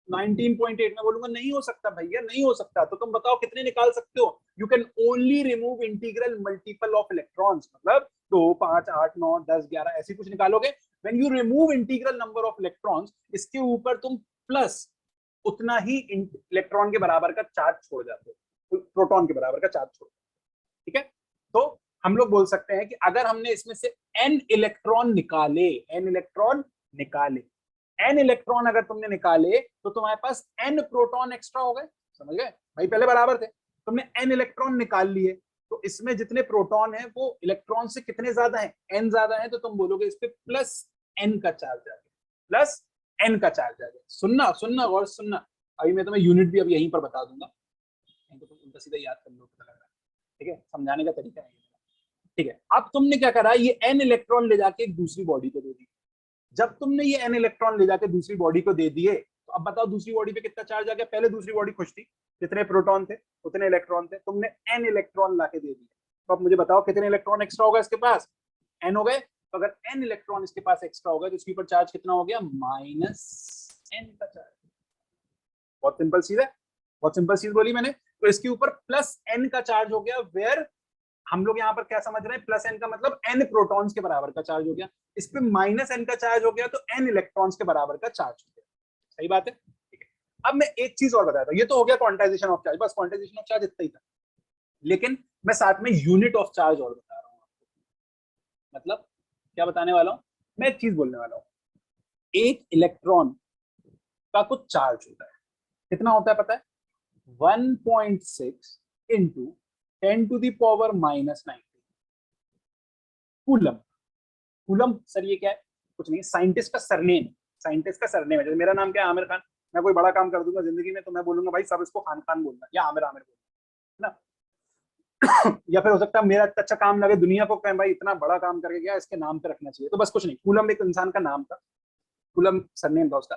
19.8, मैं बोलूंगा नहीं हो सकता भैया, नहीं हो सकता। तो तुम बताओ कितने निकाल सकते हो। You can only remove integral multiple of electrons, मतलब 2, 5, 8, 9, 10, 11 ऐसी कुछ निकालोगे। When you remove integral number of electrons, इसके ऊपर तुम प्लस उतना ही इलेक्ट्रॉन के बराबर का चार्ज छोड़ जाते हो, प्रोटॉन के बराबर का चार्ज छोड़, ठीक है। तो हम लोग बोल सकते हैं कि अगर हमने इसमें से n इलेक्ट्रॉन निकाले, n इलेक्ट्रॉन अगर तुमने निकाले तो तुम्हारे पास n प्रोटॉन एक्स्ट्रा हो गए। समझ गए भाई, पहले बराबर थे, तुमने n इलेक्ट्रॉन निकाल लिए तो इसमें जितने प्रोटॉन है वो इलेक्ट्रॉन से कितने ज्यादा है, n ज्यादा है, तो तुम बोलोगे इस पे +n का चार्ज आ गया, +n का चार्ज आ गया। सुनना सुनना और सुनना, अभी मैं तुम्हें यूनिट भी अब यहीं पर बता दूंगा, तो तुम उल्टा सीधा याद कर लो, पता लग रहा है, ठीक है, समझाने का तरीका है, ठीक है। अब तुमने क्या करा, ये n इलेक्ट्रॉन ले जाके एक दूसरी बॉडी को दे दी। जब तुमने ये n इलेक्ट्रॉन ले जाके दूसरी बॉडी को दे दिए तो अब बताओ दूसरी बॉडी पे कितना चार्ज आ गया। पहले दूसरी बॉडी खुश थी, जितने प्रोटॉन थे उतने इलेक्ट्रॉन थे, तुमने n इलेक्ट्रॉन लाके दे दिए। तो अब मुझे बताओ कितने इलेक्ट्रॉन एक्स्ट्रा होगा इसके पास, n हो गए। तो अगर n इलेक्ट्रॉन इसके पास एक्स्ट्रा हो गए तो इसके ऊपर चार्ज कितना हो गया, -n का चार्ज। बहुत सिंपल चीज है, बहुत सिंपल चीज बोली मैंने। तो इसके ऊपर +n का चार्ज हो गया, वेयर हम लोग यहाँ पर क्या समझ रहे हैं, +n का मतलब n प्रोटॉन्स के बराबर का चार्ज हो गया। इस पे -n का चार्ज हो गया तो n इलेक्ट्रॉन्स के बराबर का चार्ज हो गया। सही बात है, ठीक है। अब मैं एक चीज और बताता हूँ, ये तो हो गया क्वांटाइजेशन ऑफ चार्ज, बस क्वांटाइजेशन ऑफ चार्ज इतना ही था, लेकिन मैं साथ में यूनिट ऑफ चार्ज और बता रहा हूँ आपको। मतलब क्या बताने वाला हूँ, मैं एक चीज बोलने वाला हूँ। एक इलेक्ट्रॉन का कुछ चार्ज होता है, कितना होता है पता है, 1.6 इंटू 10⁻⁻⁹ कूलम। कूलम सर ये क्या है, कुछ नहीं, साइंटिस्ट का सरनेम, साइंटिस्ट का सरनेम है। जैसे मेरा नाम क्या है, आमिर खान, मैं कोई बड़ा काम कर दूंगा जिंदगी में तो मैं बोलूंगा भाई सब इसको खान खान बोलना या आमिर आमिर बोलना, है ना। या फिर हो सकता है मेरा अच्छा काम लगे दुनिया को, कहें भाई इतना बड़ा काम करके गया, इसके नाम पे रखना चाहिए। तो बस कुछ नहीं, कूलम एक इंसान का नाम था, कूलम सरनेम था उसका।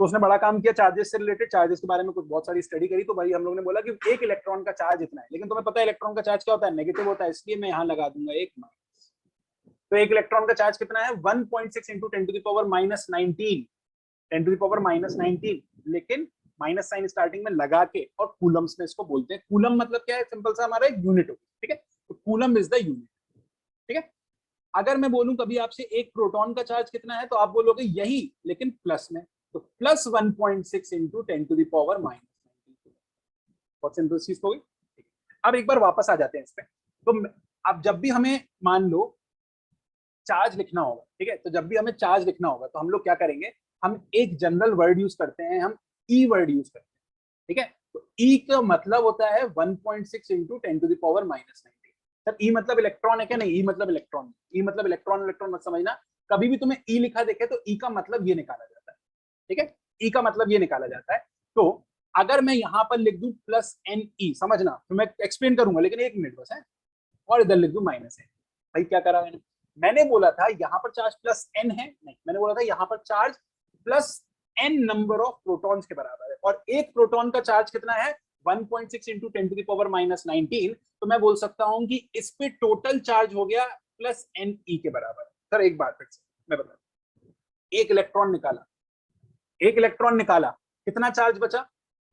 तो उसने बड़ा काम किया चार्जेस से रिलेटेड, चार्जेस के बारे में कुछ बहुत सारी स्टडी करी। तो भाई हम लोग ने बोला कि एक इलेक्ट्रॉन का चार्ज इतना है, लेकिन तुम्हें पता है इलेक्ट्रॉन का चार्ज क्या होता है, नेगेटिव होता है, इसलिए मैं यहाँ लगा दूंगा एक माइनस। तो एक इलेक्ट्रॉन का चार्ज कितना है, 1.6 इंटू 10⁻⁻19, 10⁻⁻19, लेकिन माइनस साइन स्टार्टिंग में लगा के, और कूलम्स में इसको बोलते हैं। कूलम मतलब क्या है, सिंपल सा हमारा एक यूनिट होगी, ठीक है। तो कूलम इज द यूनिट, ठीक है। अगर मैं बोलूं कभी आपसे एक प्रोटॉन का चार्ज कितना है, तो आप बोलोगे यही, लेकिन प्लस में, तो +1.6 इंटू 10⁻⁻⁻19। बहुत सिंपल चीज हो गई। अब एक बार वापस आ जाते हैं इस पे। तो अब जब भी हमें मान लो चार्ज लिखना होगा, ठीक है, तो जब भी हमें चार्ज लिखना होगा तो हम लोग क्या करेंगे, हम एक जनरल वर्ड यूज करते हैं, हम ई वर्ड यूज करते हैं, ठीक है। तो ई का मतलब होता है 1.6 इंटू 10⁻⁻19। सर ई मतलब इलेक्ट्रॉन है क्या, नहीं, ई मतलब इलेक्ट्रॉन, ई मतलब इलेक्ट्रॉन, इलेक्ट्रॉन मत समझना। कभी भी तुम्हें ई लिखा देखे तो ई का मतलब ये निकाला जाता है, ठीक है, ई का मतलब ये निकाला जाता है। तो अगर मैं यहाँ पर लिख दूं +NE, समझना, तो मैं एक्सप्लेन करूंगा, लेकिन 1 मिनट बस है, और इधर लिख दूं -n। भाई क्या करा मैंने बोला था यहाँ पर चार्ज +n है, नहीं, मैंने बोला था यहाँ पर charge +n number of protons के बराबर है, और एक प्रोटॉन का चार्ज कितना है, 1.6 इंटू 10⁻⁻19। तो मैं बोल सकता हूँ कि इस पे टोटल चार्ज हो गया +NE के बराबर। सर एक बार फिर से मैं बता, एक इलेक्ट्रॉन निकाला, एक इलेक्ट्रॉन निकाला, कितना चार्ज बचा,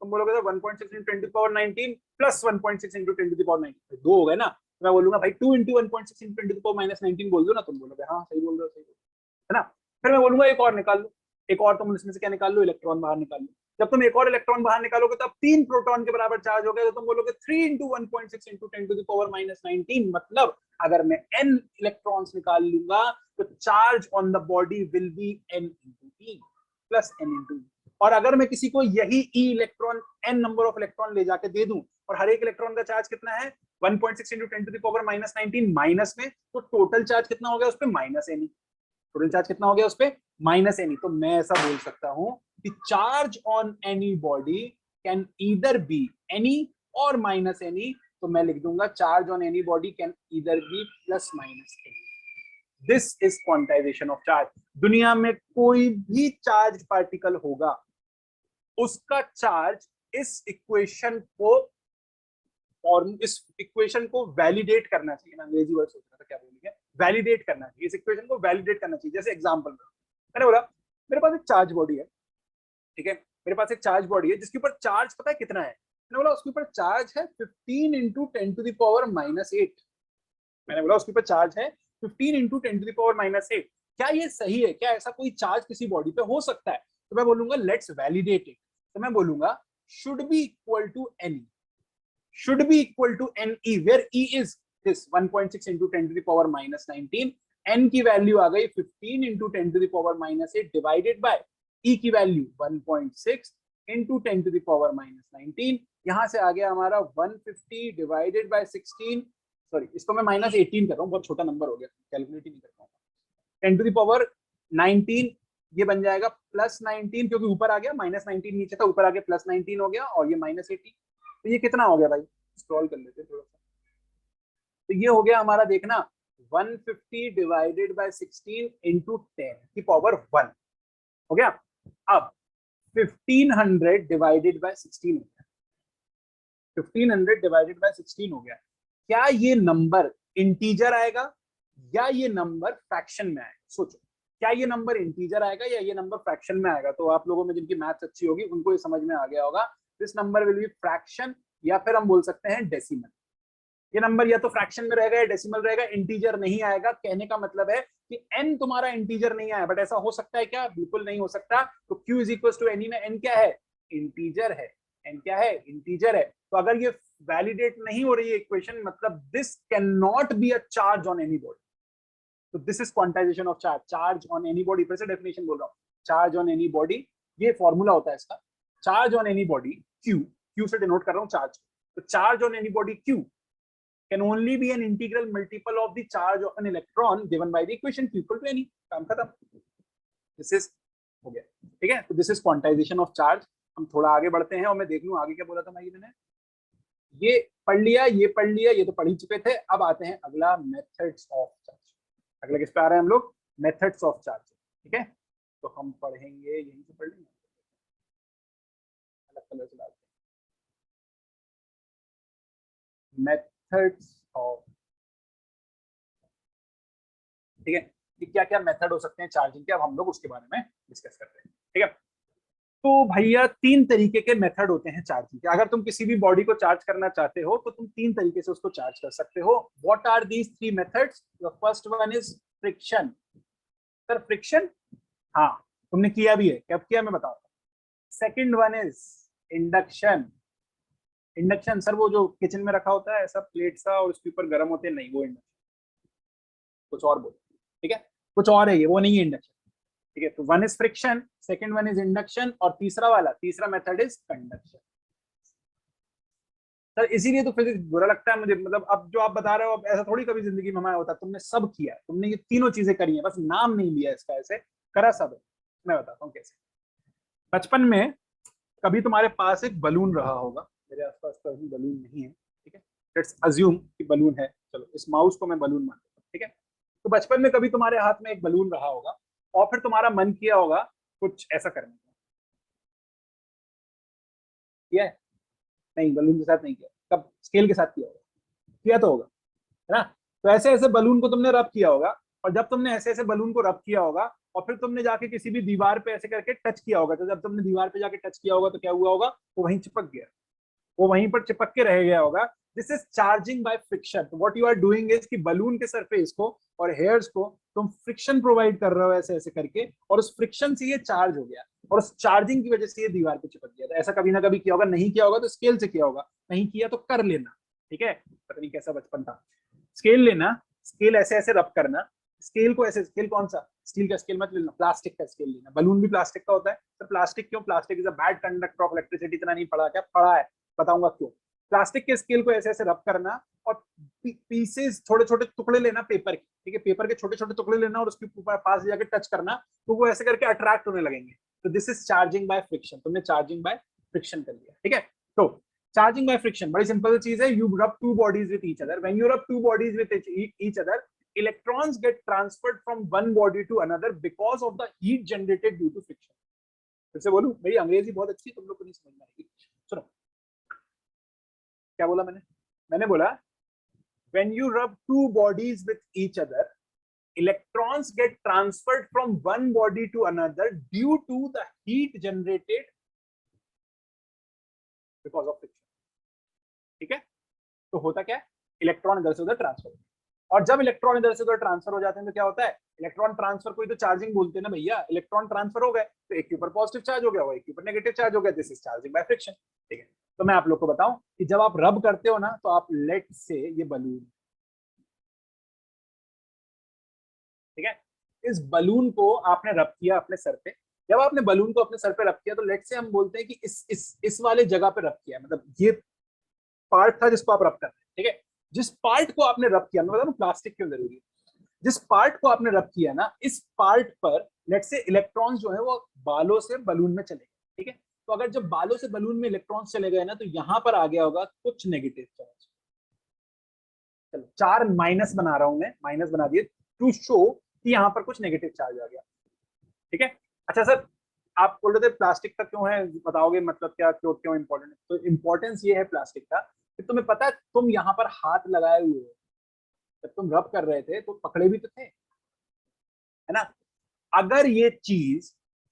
तुम बोलोगे तो 1.6 into 10 to power 19 plus 1.6 into 10 to power 19, दो हो गए ना। तो मैं बोलूंगा भाई 2 into 1.6 into 10 to power minus 19 बोल दो ना, तुम बोलोगे हाँ सही बोल रहे हो, सही बोल रहे हो, है ना। फिर मैं बोलूंगा एक और निकाल लो, एक और तुम इसमें से क्या निकाल लो, इलेक्ट्रॉन बाहर निकाल लो। जब तुम एक और इलेक्ट्रॉन बाहर निकालोगे तो अब 3 प्रोटॉन के बराबर चार्ज हो गया, तो तुम बोलोगे 3 into 1.6 into 10 to the power minus 19, मतलब अगर मैं n इलेक्ट्रॉन्स निकाल लूंगा तो charge on the body will be n into e plus n into e। और अगर मैं किसी को यही e electron n number of electron ले जाके दे दूं और हर एक इलेक्ट्रॉन का चार्ज कितना है 1.6 into 10 to the power minus 19 minus में, तो टोटल चार्ज कितना हो गया उस पर माइनस n, टोटल चार्ज कितना हो गया उस पर माइनस एनी। तो मैं ऐसा बोल सकता हूं कि charge on any body can either be any और माइनस एनी। तो मैं लिख दूंगा charge on any body can either be plus minus any. This is quantization of charge. दुनिया में कोई भी चार्ज पार्टिकल होगा, उसका चार्ज इस इक्वेशन को और इस इक्वेशन को वैलिडेट करना चाहिए। मैं अंग्रेजी वर्ड सोच रहा था क्या बोलेंगे, वैलिडेट करना चाहिए, इस इक्वेशन को वैलिडेट करना चाहिए। जैसे एग्जांपल मैंने बोला मेरे पास एक चार्ज बॉडी है, ठीक है, मेरे पास एक चार्ज बॉडी है जिसके ऊपर चार्ज पता है कितना है, मैंने बोला उसके ऊपर चार्ज है 15 into 10 to the power minus 8। मैंने बोला उसके ऊपर चार्ज है 15 into 10 to the power minus 8। क्या ये सही है? क्या ऐसा कोई चार्ज किसी बॉडी पे हो सकता है? तो मैं बोलूंगा लेट्स वैलिडेट इट। तो मैं बोलूंगा should be equal to any, should be equal to ne, where e is this 1.6 into 10 to the power minus 19, n की वैल्यू आ गई 15 into 10 to the power minus 8 divided by e की value 1.6 into 10 to the power minus 19। यहां से आ गया हमारा 150 divided by 16, sorry इसको मैं minus 18 कर रहा हूँ, बहुत छोटा नंबर हो गया, कैलकुलेट ही नहीं कर पाऊंगा। 10 to the power 19 ये बन जाएगा प्लस 19, क्योंकि ऊपर आ गया माइनस 19 नीचे था, ऊपर आ गया प्लस 19 हो गया, और ये माइनस 18। तो ये कितना हो गया भाई, स्क्रॉल कर लेते हैं थोड़ा सा। तो ये हो गया हमारा, देखना 150 डिवाइडेड बाय 16 इंटू 10 की पावर 1 हो गया। अब 1500 डिवाइडेड बाय 16 हो गया, 1500 डिवाइडेड बाय 16 हो गया। क्या ये नंबर इंटीजर आएगा या ये नंबर फ्रैक्शन में आएगा? सोचो, क्या ये नंबर इंटीजर आएगा या ये नंबर फ्रैक्शन में आएगा? तो आप लोगों में जिनकी मैथ्स अच्छी होगी उनको ये समझ में आ गया होगा, this number will be fraction, या फिर हम बोल सकते हैं डेसिमल। ये नंबर या तो फ्रैक्शन में रहेगा या डेसिमल रहेगा, इंटीजर नहीं आएगा। कहने का मतलब है कि n तुम्हारा इंटीजर नहीं आया, बट ऐसा हो सकता है क्या? बिल्कुल नहीं हो सकता। तो q is equal to any में n क्या है? इंटीजर है। n क्या है? इंटीजर है। तो अगर ये वैलिडेट नहीं हो रही है इक्वेशन, मतलब this can not be a charge on any body. तो this is quantization of charge, charge on any body. फिर से डेफिनेशन बोल रहा हूँ, चार्ज ऑन एनी बॉडी, ये फॉर्मूला होता है इसका, charge on any body q, q से डिनोट कर रहा हूँ चार्ज। तो charge on any body q can only be an integral multiple of the charge of an electron given by the equation q equal to any। काम खत्म। This is हो गया, ठीक है। तो this is quantization of charge. हम थोड़ा आगे बढ़ते हैं और मैं देख लूं आगे क्या बोला था मैंने। ये पढ़ लिया, ये पढ़ लिया, ये तो पढ़ ही चुके थे। अब आते हैं अगला, मेथड्स ऑफ चार्ज। अगला किस पे आ रहे हैं हम लोग? मेथड्स ऑफ चार्ज, ठीक है। तो हम पढ़ेंगे, यहीं से पढ़ लेंगे, अलग कलर से डालते हैं, मेथड्स ऑफ, ठीक है, कि क्या क्या मेथड हो सकते हैं चार्जिंग के। अब हम लोग उसके बारे में डिस्कस करते हैं, ठीक है। तो भैया 3 तरीके के मेथड होते हैं चार्जिंग के। अगर तुम किसी भी बॉडी को चार्ज करना चाहते हो तो तुम 3 तरीके से उसको चार्ज कर सकते हो। What are these 3 methods? The first one is friction. Sir friction, हाँ तुमने किया भी है, कब किया मैं बताता हूँ। Second one is induction. Induction sir वो जो किचन में रखा होता है ऐसा प्लेट सा और उसके ऊपर गर्म होते हैं, नहीं वो इंडक्शन, कुछ और बोलो, ठीक है, कुछ और है ये, वो नहीं है इंडक्शन, ठीक है। तो one is friction, second one is induction, और तीसरा वाला, तीसरा मेथड इज कंडक्शन। सर इसीलिए तो फिजिक्स बुरा लगता है मुझे, मतलब अब जो आप बता रहे हो, अब ऐसा थोड़ी कभी जिंदगी में हमारा होता है। तुमने सब किया, तुमने ये तीनों चीजें करी हैं, बस नाम नहीं लिया इसका, ऐसे करा सब है। मैं बताता हूँ कैसे। बचपन में कभी तुम्हारे पास एक बलून रहा होगा, मेरे आसपास तो अभी बलून नहीं है, ठीक है, लेट्स अज्यूम कि बलून है, चलो इस माउस को मैं बलून मान लेता हूँ, ठीक है। तो बचपन में कभी तुम्हारे हाथ में एक बलून रहा होगा और फिर तुम्हारा मन किया होगा कुछ ऐसा करने का, किया है? नहीं, बलून के साथ नहीं किया, कब स्केल के साथ किया होगा, किया तो होगा, है ना। तो ऐसे ऐसे बलून को तुमने रब किया होगा, और जब तुमने ऐसे ऐसे बलून को रब किया होगा और फिर तुमने जाके किसी भी दीवार पे ऐसे करके टच किया होगा, तो जब तुमने दीवार पे जाके टच किया होगा तो क्या हुआ होगा, वो वहीं चिपक गया, वो वहीं पर चिपक के रह गया होगा। This is charging by friction. What you are doing is कि बलून के सरफेस को और हेयर्स को तुम फ्रिक्शन प्रोवाइड कर रहे हो ऐसे ऐसे करके, और उस फ्रिक्शन से ये चार्ज हो गया, और उस चार्जिंग की वजह से ये दीवार पे चिपक गया। तो ऐसा कभी ना कभी किया होगा, नहीं किया होगा तो स्केल से किया होगा, नहीं किया तो कर लेना, ठीक है। पता नहीं कैसा बचपन था। स्केल लेना, स्केल ऐसे ऐसे रब करना, स्केल को ऐसे, स्केल कौन सा, स्टील का स्केल मत लेना, प्लास्टिक का स्केल लेना। बलून भी प्लास्टिक का होता है, तो प्लास्टिक क्यों, plastic is a bad conductor of electricity. इतना नहीं पढ़ा क्या, पढ़ा है, बताऊंगा क्यों। प्लास्टिक के स्केल को ऐसे ऐसे रब करना, और पीसेस, छोटे छोटे टुकड़े लेना पेपर के, ठीक है, पेपर के छोटे छोटे टुकड़े लेना और उसके ऊपर पास जाके टच करना, तो वो ऐसे करके अट्रैक्ट होने लगेंगे। तो this is charging by friction, तुमने चार्जिंग बाय फ्रिक्शन कर लिया, ठीक है। तो चार्जिंग बाय फ्रिक्शन बड़ी सिंपल चीज है। You rub two bodies with each other, when you rub two bodies with each other, electrons get transferred from one body to another because of the heat generated due to friction। फिर से बोलूं, मेरी अंग्रेजी बहुत अच्छी, तुम लोग को नहीं समझ में आएगी। सुनो क्या बोला मैंने, मैंने बोला when you rub two bodies with each other, electrons get transferred from one body to another due to the heat generated because of friction, ठीक है। तो होता क्या है, इलेक्ट्रॉन इधर से उधर ट्रांसफर, और जब इलेक्ट्रॉन इधर से उधर ट्रांसफर हो जाते हैं तो क्या होता है, इलेक्ट्रॉन ट्रांसफर को ही तो चार्जिंग बोलते हैं ना भैया। इलेक्ट्रॉन ट्रांसफर हो गए तो एक के ऊपर पॉजिटिव चार्ज हो गया, वो एक के ऊपर नेगेटिव चार्ज हो गया, this is charging by friction, ठीक है। तो मैं आप लोग को बताऊं कि जब आप रब करते हो ना, तो आप लेट से ये बलून, ठीक है, इस बलून को आपने रब किया अपने सर पे। जब आपने बलून को अपने सर पे रब किया, तो लेट से हम बोलते हैं कि इस वाले जगह पे रब किया, मतलब ये पार्ट था जिसको आप रब कर रहे हैं, ठीक है। जिस पार्ट को आपने रब किया, मैं बता रहा हूं प्लास्टिक क्यों जरूरी है, जिस पार्ट को आपने रब किया ना, इस पार्ट पर लेट से इलेक्ट्रॉन्स जो है वो बालों से बलून में चले गए, ठीक है। तो अगर जब बालों से बलून में इलेक्ट्रॉन्स चले गए ना, तो यहां पर आ गया होगा कुछ नेगेटिव चार्ज। चलो 4 माइनस बना रहा हूं मैं, माइनस बना दिए टू शो कि यहां पर कुछ नेगेटिव चार्ज आ गया, ठीक है। अच्छा सर, आप बोल रहे थे प्लास्टिक का क्यों है, बताओगे मतलब क्या, क्यों क्यों इंपॉर्टेंट है। तो इंपॉर्टेंस ये है प्लास्टिक का कि तुम्हें पता है, तुम यहाँ पर हाथ लगाए हुए हो, जब तुम रब कर रहे थे तो पकड़े भी तो थे, है ना। अगर ये चीज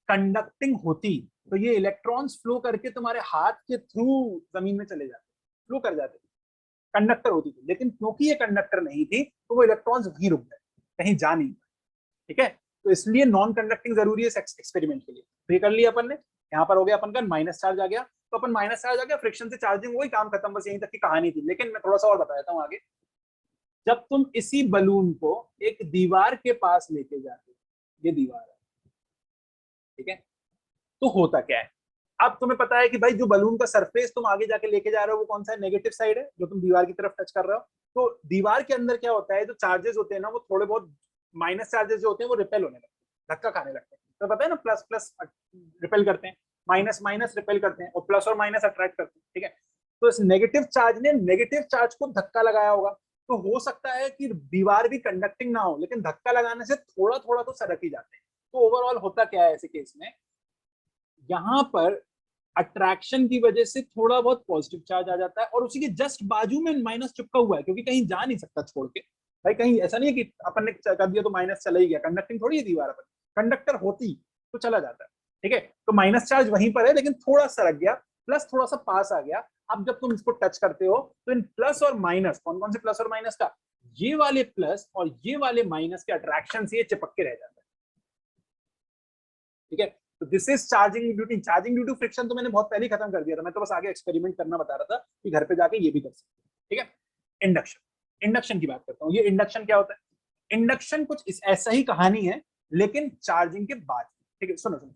कंडक्टिंग होती, तो ये इलेक्ट्रॉन्स फ्लो करके तुम्हारे हाथ के थ्रू जमीन में चले जाते, फ्लो कर जाते, कंडक्टर होती थी। लेकिन क्योंकि ये कंडक्टर नहीं थी, तो वो इलेक्ट्रॉन्स वहीं रुक गए, कहीं जा नहीं, ठीक है। तो इसलिए नॉन कंडक्टिंग जरूरी है एक्सपेरिमेंट के लिए। तो ये कर लिया अपन ने, यहाँ पर हो गया अपन का माइनस चार्ज आ गया, तो अपन माइनस चार्ज आ गया, फ्रिक्शन से चार्जिंग, वही काम खत्म, बस यहीं तक की कहानी थी। लेकिन मैं थोड़ा सा और बता देता हूँ आगे। जब तुम इसी बलून को एक दीवार के पास लेके जाते हो, ये दीवार है, ठीक है, तो होता क्या है, अब तुम्हें पता है कि भाई जो बलून का सरफेस तुम आगे जाके लेके जा रहे हो वो कौन सा है, नेगेटिव साइड है, जो तुम दीवार की तरफ टच कर रहे हो। तो दीवार के अंदर क्या होता है, जो चार्जेस होते हैं ना, वो थोड़े बहुत माइनस चार्जेस जो होते हैं वो रिपेल होने लगते हैं, धक्का खाने लगते हैं। तो पता है ना, प्लस प्लस रिपेल करते हैं, माइनस माइनस रिपेल करते हैं, और प्लस और माइनस अट्रैक्ट करते हैं, ठीक है। तो इस नेगेटिव चार्ज ने नेगेटिव चार्ज को धक्का लगाया होगा। तो हो सकता है कि दीवार भी कंडक्टिंग ना हो, लेकिन धक्का लगाने से थोड़ा थोड़ा तो सरक ही जाते हैं। तो ओवरऑल होता क्या है ऐसे केस में, यहां पर अट्रैक्शन की वजह से थोड़ा बहुत पॉजिटिव चार्ज आ जाता है, और उसी के जस्ट बाजू में माइनस चिपका हुआ है, क्योंकि कहीं जा नहीं सकता छोड़ के। भाई कहीं ऐसा नहीं है कि अपन ने कर दिया तो माइनस चला ही गया, कंडक्टिंग थोड़ी है दीवार पर, कंडक्टर होती तो चला जाता है, ठीक है। तो माइनस चार्ज वहीं पर है, लेकिन थोड़ा सरक गया, प्लस थोड़ा सा पास आ गया। अब जब तुम इसको टच करते हो, तो इन प्लस और माइनस, कौन कौन से प्लस और माइनस का, ये वाले प्लस और ये वाले माइनस के अट्रैक्शन से ये चिपक के रह जाता है, ठीक है। तो this is charging due to friction. तो मैंने बहुत पहले ही खत्म कर दिया था, मैं तो बस आगे एक्सपेरिमेंट करना बता रहा था कि घर पे जाके ये भी कर सकते, ठीक है। इंडक्शन, इंडक्शन की बात करता हूँ। ये इंडक्शन क्या होता है, इंडक्शन कुछ इस ऐसा ही कहानी है, लेकिन चार्जिंग के बाद, ठीक है। सुनो सुनो,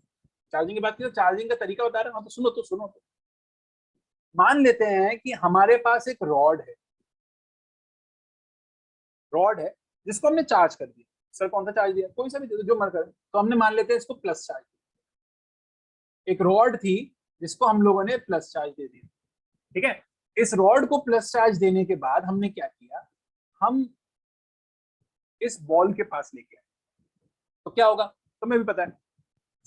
चार्जिंग की बात की तो चार्जिंग का तरीका बता रहा हूँ, तो सुनो तो सुनो तो। मान लेते हैं कि हमारे पास एक रॉड है, रॉड है जिसको हमने चार्ज कर दिया। सर कौन सा चार्ज दिया, कोई सा भी दे दो, जो मन करे। तो हमने मान लेते हैं इसको प्लस चार्ज, एक रॉड थी जिसको हम लोगों ने प्लस चार्ज दे दिया, ठीक है। इस रॉड को प्लस चार्ज देने के बाद हमने क्या किया, हम इस बॉल के पास लेके आए, तो क्या होगा, तुम्हें भी पता है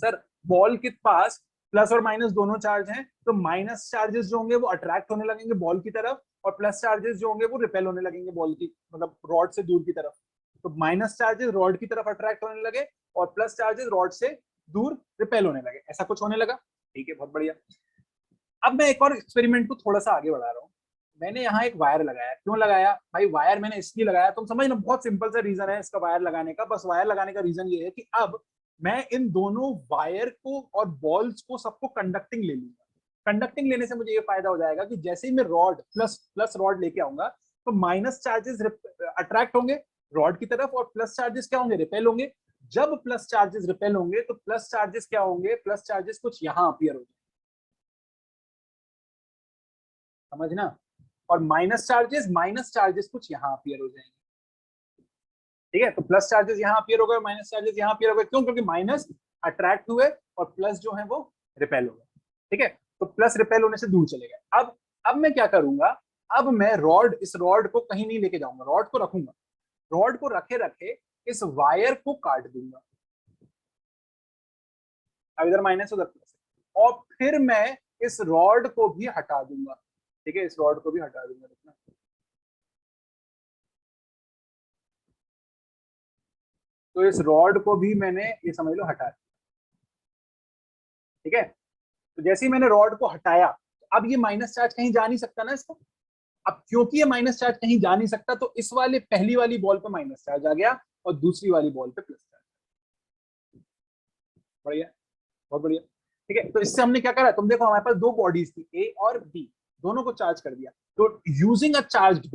सर, बॉल के पास प्लस और माइनस दोनों चार्ज हैं, तो माइनस चार्जेस जो होंगे वो अट्रैक्ट होने लगेंगे बॉल की तरफ, और प्लस चार्जेस जो होंगे वो रिपेल होने लगेंगे बॉल की, मतलब रॉड से दूर की तरफ। तो माइनस चार्जेस रॉड की तरफ अट्रैक्ट होने लगे और प्लस चार्जेस रॉड से दूर रिपेल होने लगे, ऐसा कुछ होने लगा। ठीक है, बहुत बढ़िया। अब मैं एक और एक्सपेरिमेंट को थोड़ा सा आगे बढ़ा रहा हूँ। मैंने यहाँ एक वायर लगाया, क्यों लगाया भाई? वायर मैंने इसलिए लगाया, तुम समझ ना, बहुत सिंपल सा रीजन है इसका वायर लगाने का। बस वायर लगाने का रीजन ये है कि अब मैं इन दोनों वायर को और बॉल्स को सबको कंडक्टिंग ले लूंगा। कंडक्टिंग लेने से मुझे ये फायदा हो जाएगा कि जैसे ही मैं रॉड प्लस प्लस रॉड लेके आऊंगा, तो माइनस चार्जेस अट्रैक्ट होंगे रॉड की तरफ और प्लस चार्जेस क्या होंगे? रिपेल होंगे। जब प्लस चार्जेस रिपेल होंगे तो प्लस चार्जेस क्या होंगे? प्लस चार्जेस कुछ यहाँ अपीयर हो जाएंगे, समझना। और माइनस चार्जेस कुछ यहाँ अपीयर हो जाएंगे। ठीक है, तो प्लस चार्जेस यहाँ अपीयर हो गए, माइनस चार्जेस यहाँ अपीयर हो गए। क्यों? क्योंकि माइनस अट्रैक्ट हुए और प्लस जो है वो रिपेल हो गए। ठीक है, तो प्लस रिपेल होने से दूर चले गए। अब मैं क्या करूंगा? अब मैं इस रॉड को कहीं नहीं लेके जाऊंगा, रॉड को रखूंगा। रॉड को रखे रखे इस वायर को काट दूंगा। अब इधर माइनस उधर प्लस, और फिर मैं इस रॉड को भी हटा दूंगा। ठीक है, इस रॉड को भी हटा दूंगा। देखना, तो इस रॉड को भी मैंने, ये समझ लो, हटा दिया। ठीक है, तो जैसे ही मैंने रॉड को हटाया, अब ये माइनस चार्ज कहीं जा नहीं सकता ना इसको। अब क्योंकि ये माइनस चार्ज कहीं जा नहीं सकता, तो इस वाले पहली वाली बॉल पे माइनस चार्ज आ गया और दूसरी वाली बॉल पे प्लस चार्ज। बढ़िया, बहुत बढ़िया। ठीक है, तो इससे हमने क्या करा? तुम देखो, हमारे पास दो बॉडीज थी, ए और बी, दोनों को चार्ज कर दिया। तो using a charge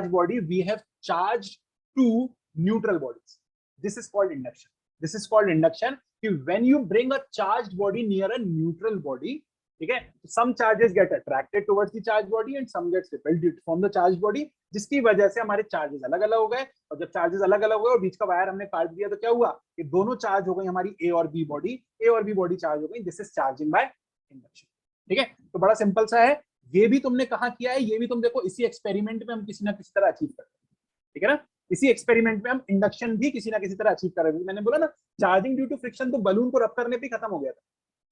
body we have charge to neutral bodies. This is called induction. This is called induction कि when you bring a charge body near a neutral body, ठीक है, some charges get attracted towards the charge body and some gets repelled from the charge body, जिसकी वजह से हमारे charges अलग अलग हो गए। और जब चार्जेस अलग अलग हो गए और बीच का वायर हमने काट दिया, तो क्या हुआ? कि दोनों चार्ज हो गई हमारी ए और बी बॉडी, ए और बी बॉडी चार्ज हो गई। This is charging by induction. ठीक है, तो बड़ा सिंपल सा है। ये भी तुमने कहा किया है, ये भी तुम देखो, इसी एक्सपेरिमेंट में हम किसी ना किसी तरह अचीव करते हैं। ठीक है ना, इसी एक्सपेरिमेंट में हम इंडक्शन भी किसी ना किसी तरह अचीव कर रहे हैं। मैंने बोला ना, चार्जिंग ड्यू टू फ्रिक्शन तो बलून को रब करने पे खत्म हो गया था,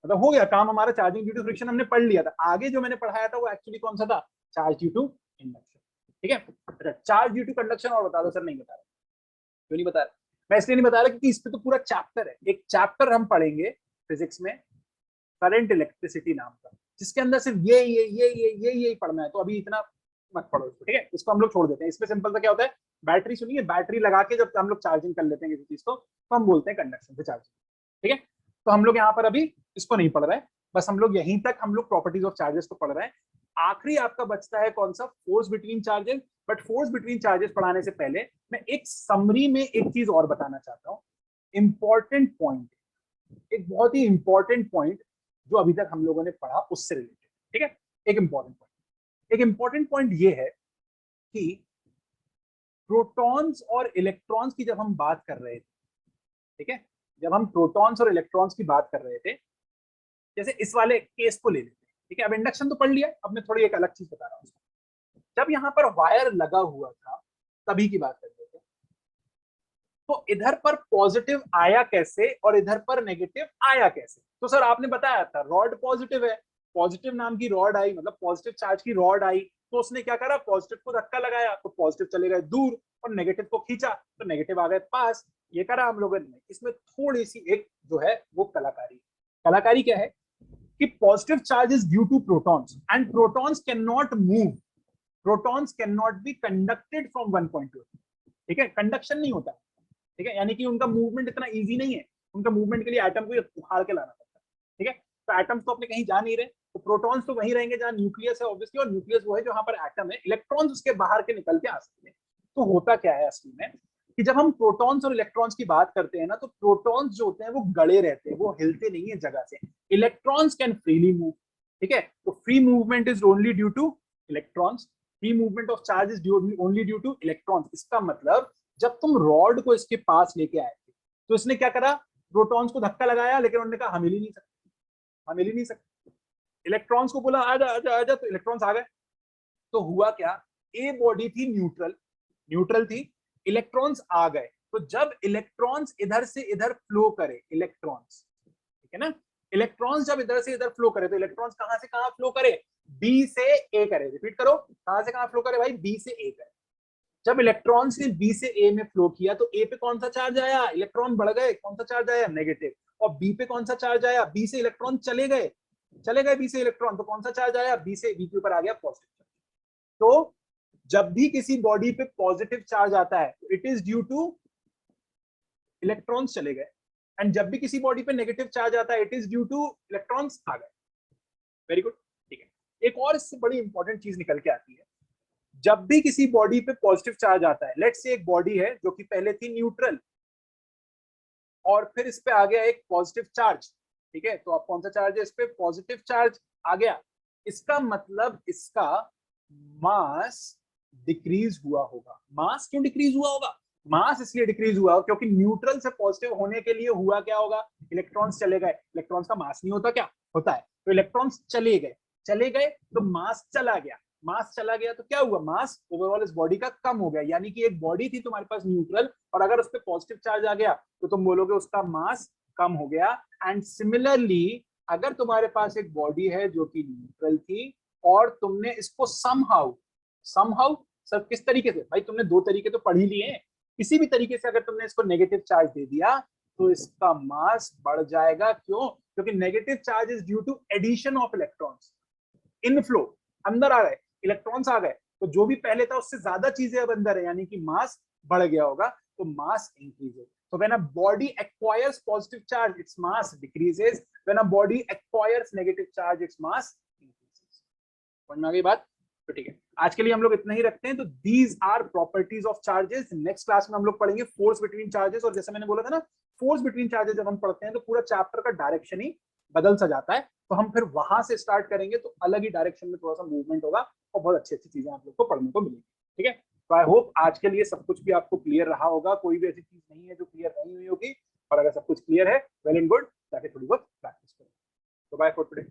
मतलब हो गया काम हमारा। चार्जिंग ड्यू टू फ्रिक्शन हमने पढ़ लिया था। आगे जो मैंने पढ़ाया था वो एक्चुअली कौन सा था? Charge due to induction. ठीक है, अच्छा, चार्ज ड्यू टू कंडक्शन और बता दो। सर नहीं बता रहा, क्यों नहीं बता रहा? मैं इसलिए नहीं बता रहा क्योंकि इस पे तो पूरा चैप्टर है, एक चैप्टर हम पढ़ेंगे फिजिक्स में, करंट इलेक्ट्रिसिटी नाम का, जिसके अंदर सिर्फ ये पढ़ना है। तो अभी इतना मत पढ़ो इसको, ठीक है, इसको हम लोग छोड़ देते हैं। इसमें सिंपल सा क्या होता है, बैटरी सुनिए, बैटरी लगा के जब हम लोग चार्जिंग कर लेते हैं किसी चीज को, तो हम बोलते हैं कंडक्शन से चार्जिंग। ठीक है, तो हम लोग यहाँ पर अभी इसको नहीं पढ़ रहे हैं, बस हम लोग यहीं तक हम लोग प्रॉपर्टीज ऑफ चार्जेस को पढ़ रहे हैं। आखिरी आपका बचता है कौन सा? Force between charges. But force between charges पढ़ाने से पहले मैं एक समरी में एक चीज और बताना चाहता हूँ। इंपॉर्टेंट पॉइंट, एक बहुत ही इंपॉर्टेंट पॉइंट जो अभी तक हम लोगों ने पढ़ा उससे रिलेटेड। ठीक है, एक इंपॉर्टेंट पॉइंट ये है कि प्रोटॉन्स और इलेक्ट्रॉन्स की जब हम बात कर रहे थे, ठीक है, जब हम प्रोटॉन्स और इलेक्ट्रॉन्स की बात कर रहे थे, जैसे इस वाले केस को ले लेते हैं। ठीक है, अब इंडक्शन तो पढ़ लिया, अब मैं थोड़ी एक अलग चीज बता रहा हूँ। जब यहाँ पर वायर लगा हुआ था तभी की बात कर रहे थे, तो इधर पर पॉजिटिव आया कैसे और इधर पर नेगेटिव आया कैसे? तो सर आपने बताया था रॉड पॉजिटिव है, पॉजिटिव नाम की रॉड आई, मतलब पॉजिटिव चार्ज की रॉड आई, तो उसने क्या करा? पॉजिटिव को धक्का लगाया तो पॉजिटिव चले गए दूर, और नेगेटिव को खींचा तो नेगेटिव आ गए पास। ये करा हम लोगों ने। इसमें थोड़ी सी एक जो है वो कलाकारी क्या है कि positive charge is due to protons and protons can not move, protons can not be conducted from one point to. ठीक है, कंडक्शन नहीं होता। ठीक है, यानी कि उनका मूवमेंट इतना इजी नहीं है, उनका मूवमेंट के लिए एटम को उखाड़ के लाना पड़ता है। ठीक है, तो एटम्स तो अपने कहीं जा नहीं रहे, तो प्रोटॉन्स तो वहीं रहेंगे जहां न्यूक्लियस है ऑब्वियसली, और न्यूक्लियस वो है जहां पर एटम है। इलेक्ट्रॉन्स उसके बाहर के निकल के आ सकते हैं। तो होता क्या है असली में कि जब हम प्रोटॉन्स और इलेक्ट्रॉन्स की बात करते हैं ना, तो प्रोटॉन्स जो होते हैं वो गड़े रहते हैं, वो हिलते नहीं है जगह से। Electrons can freely move. ठीक है, तो free movement is only due to electrons, free movement of charge is only due to electrons. इसका मतलब जब तुम रॉड को इसके पास लेके आए थे, तो इसने क्या करा? प्रोटॉन्स को धक्का लगाया, लेकिन उन्होंने कहा हम हिल ही नहीं सकते, हम हिल ही नहीं सकते। इलेक्ट्रॉन्स को बोला आजा आजा आजा, तो इलेक्ट्रॉन्स आ गए। तो हुआ क्या? ए बॉडी थी न्यूट्रल, न्यूट्रल थी, इलेक्ट्रॉन्स आ गए। तो जब इलेक्ट्रॉन्स इधर से इधर फ्लो करे, इलेक्ट्रॉन्स, है ना। इलेक्ट्रॉन्स जब इधर से इधर फ्लो करे तो इलेक्ट्रॉन्स कहां से कहां फ्लो करे, बी से ए करे। रिपीट करो, कहां से कहां फ्लो करे भाई, बी से ए करे। जब इलेक्ट्रॉन्स ने बी से ए में फ्लो किया तो ए पे कौन सा चार्ज आया, इलेक्ट्रॉन बढ़ गए, कौन सा चार्ज आया, नेगेटिव। और बी पे कौन सा चार्ज आया, बी से इलेक्ट्रॉन चले गए बी से इलेक्ट्रॉन, तो कौन सा चार्ज आया, बी से बी के ऊपर आ गया पॉजिटिव। तो जब भी किसी बॉडी पे पॉजिटिव चार्ज आता है it is due to electrons चले गए, एंड जब भी किसी बॉडी पे नेगेटिव चार्ज आता है it is due to electrons आ गए। वेरी गुड, ठीक है। एक और इससे बड़ी इंपॉर्टेंट चीज निकल के आती है, जब भी किसी बॉडी पे पॉजिटिव चार्ज आता है, लेट्स से एक बॉडी है जो कि पहले थी न्यूट्रल और फिर इस पे आ गया एक पॉजिटिव चार्ज, ठीक है। तो अब कौन सा चार्ज है इस पे, पॉजिटिव चार्ज आ गया, इसका मतलब इसका मास डिक्रीज हुआ होगा। मास क्यों डिक्रीज हुआ होगा, मास इसलिए डिक्रीज हुआ होगा क्योंकि न्यूट्रल से पॉजिटिव होने के लिए हुआ क्या होगा, इलेक्ट्रॉन्स चले गए। इलेक्ट्रॉन्स का मास नहीं होता क्या, होता है। तो इलेक्ट्रॉन्स चले गए तो मास चला गया, मास चला गया तो क्या हुआ, मास ओवरऑल इस बॉडी का कम हो गया। यानी कि एक बॉडी थी तुम्हारे पास न्यूट्रल और अगर उस पर पॉजिटिव चार्ज आ गया तो तुम बोलोगे उसका मास कम हो गया। एंड सिमिलरली अगर तुम्हारे पास एक बॉडी है जो कि न्यूट्रल थी और तुमने इसको समहाउ सर किस तरीके से, भाई तुमने दो तरीके तो पढ़ ही लिए हैं, किसी भी तरीके से अगर तुमने इसको नेगेटिव चार्ज दे दिया तो इसका मास बढ़ जाएगा। क्यों, क्योंकि negative charge is due to addition of electrons, inflow, अंदर आ गए इलेक्ट्रॉन्स आ गए, तो जो भी पहले था उससे ज्यादा चीजें अब अंदर है, यानी कि मास बढ़ गया होगा, तो मास increases. So when a body acquires positive charge, its mass decreases. When a body acquires negative charge, its mass increases. समझ में आ गई बात, तो ठीक है। आज के लिए हम लोग इतना ही रखते हैं। तो these are properties of charges. Next class में हम लोग पढ़ेंगे फोर्स बिटवीन चार्जेस, और जैसे मैंने बोला था ना, फोर्स बिटवीन चार्जेस जब हम पढ़ते हैं तो पूरा चैप्टर का डायरेक्शन ही बदल सा जाता है। तो हम फिर वहां से स्टार्ट करेंगे तो अलग ही डायरेक्शन में थोड़ा सा मूवमेंट होगा और बहुत अच्छी अच्छी चीजें आप लोग को पढ़ने को मिलेंगी, ठीक है। तो आई होप आज के लिए सब कुछ भी आपको क्लियर रहा होगा, कोई भी ऐसी चीज नहीं है जो क्लियर नहीं हुई होगी, और अगर सब कुछ क्लियर है वेल एंड गुड, जाके थोड़ी बहुत प्रैक्टिस करो। तो बाय फॉर टुडे।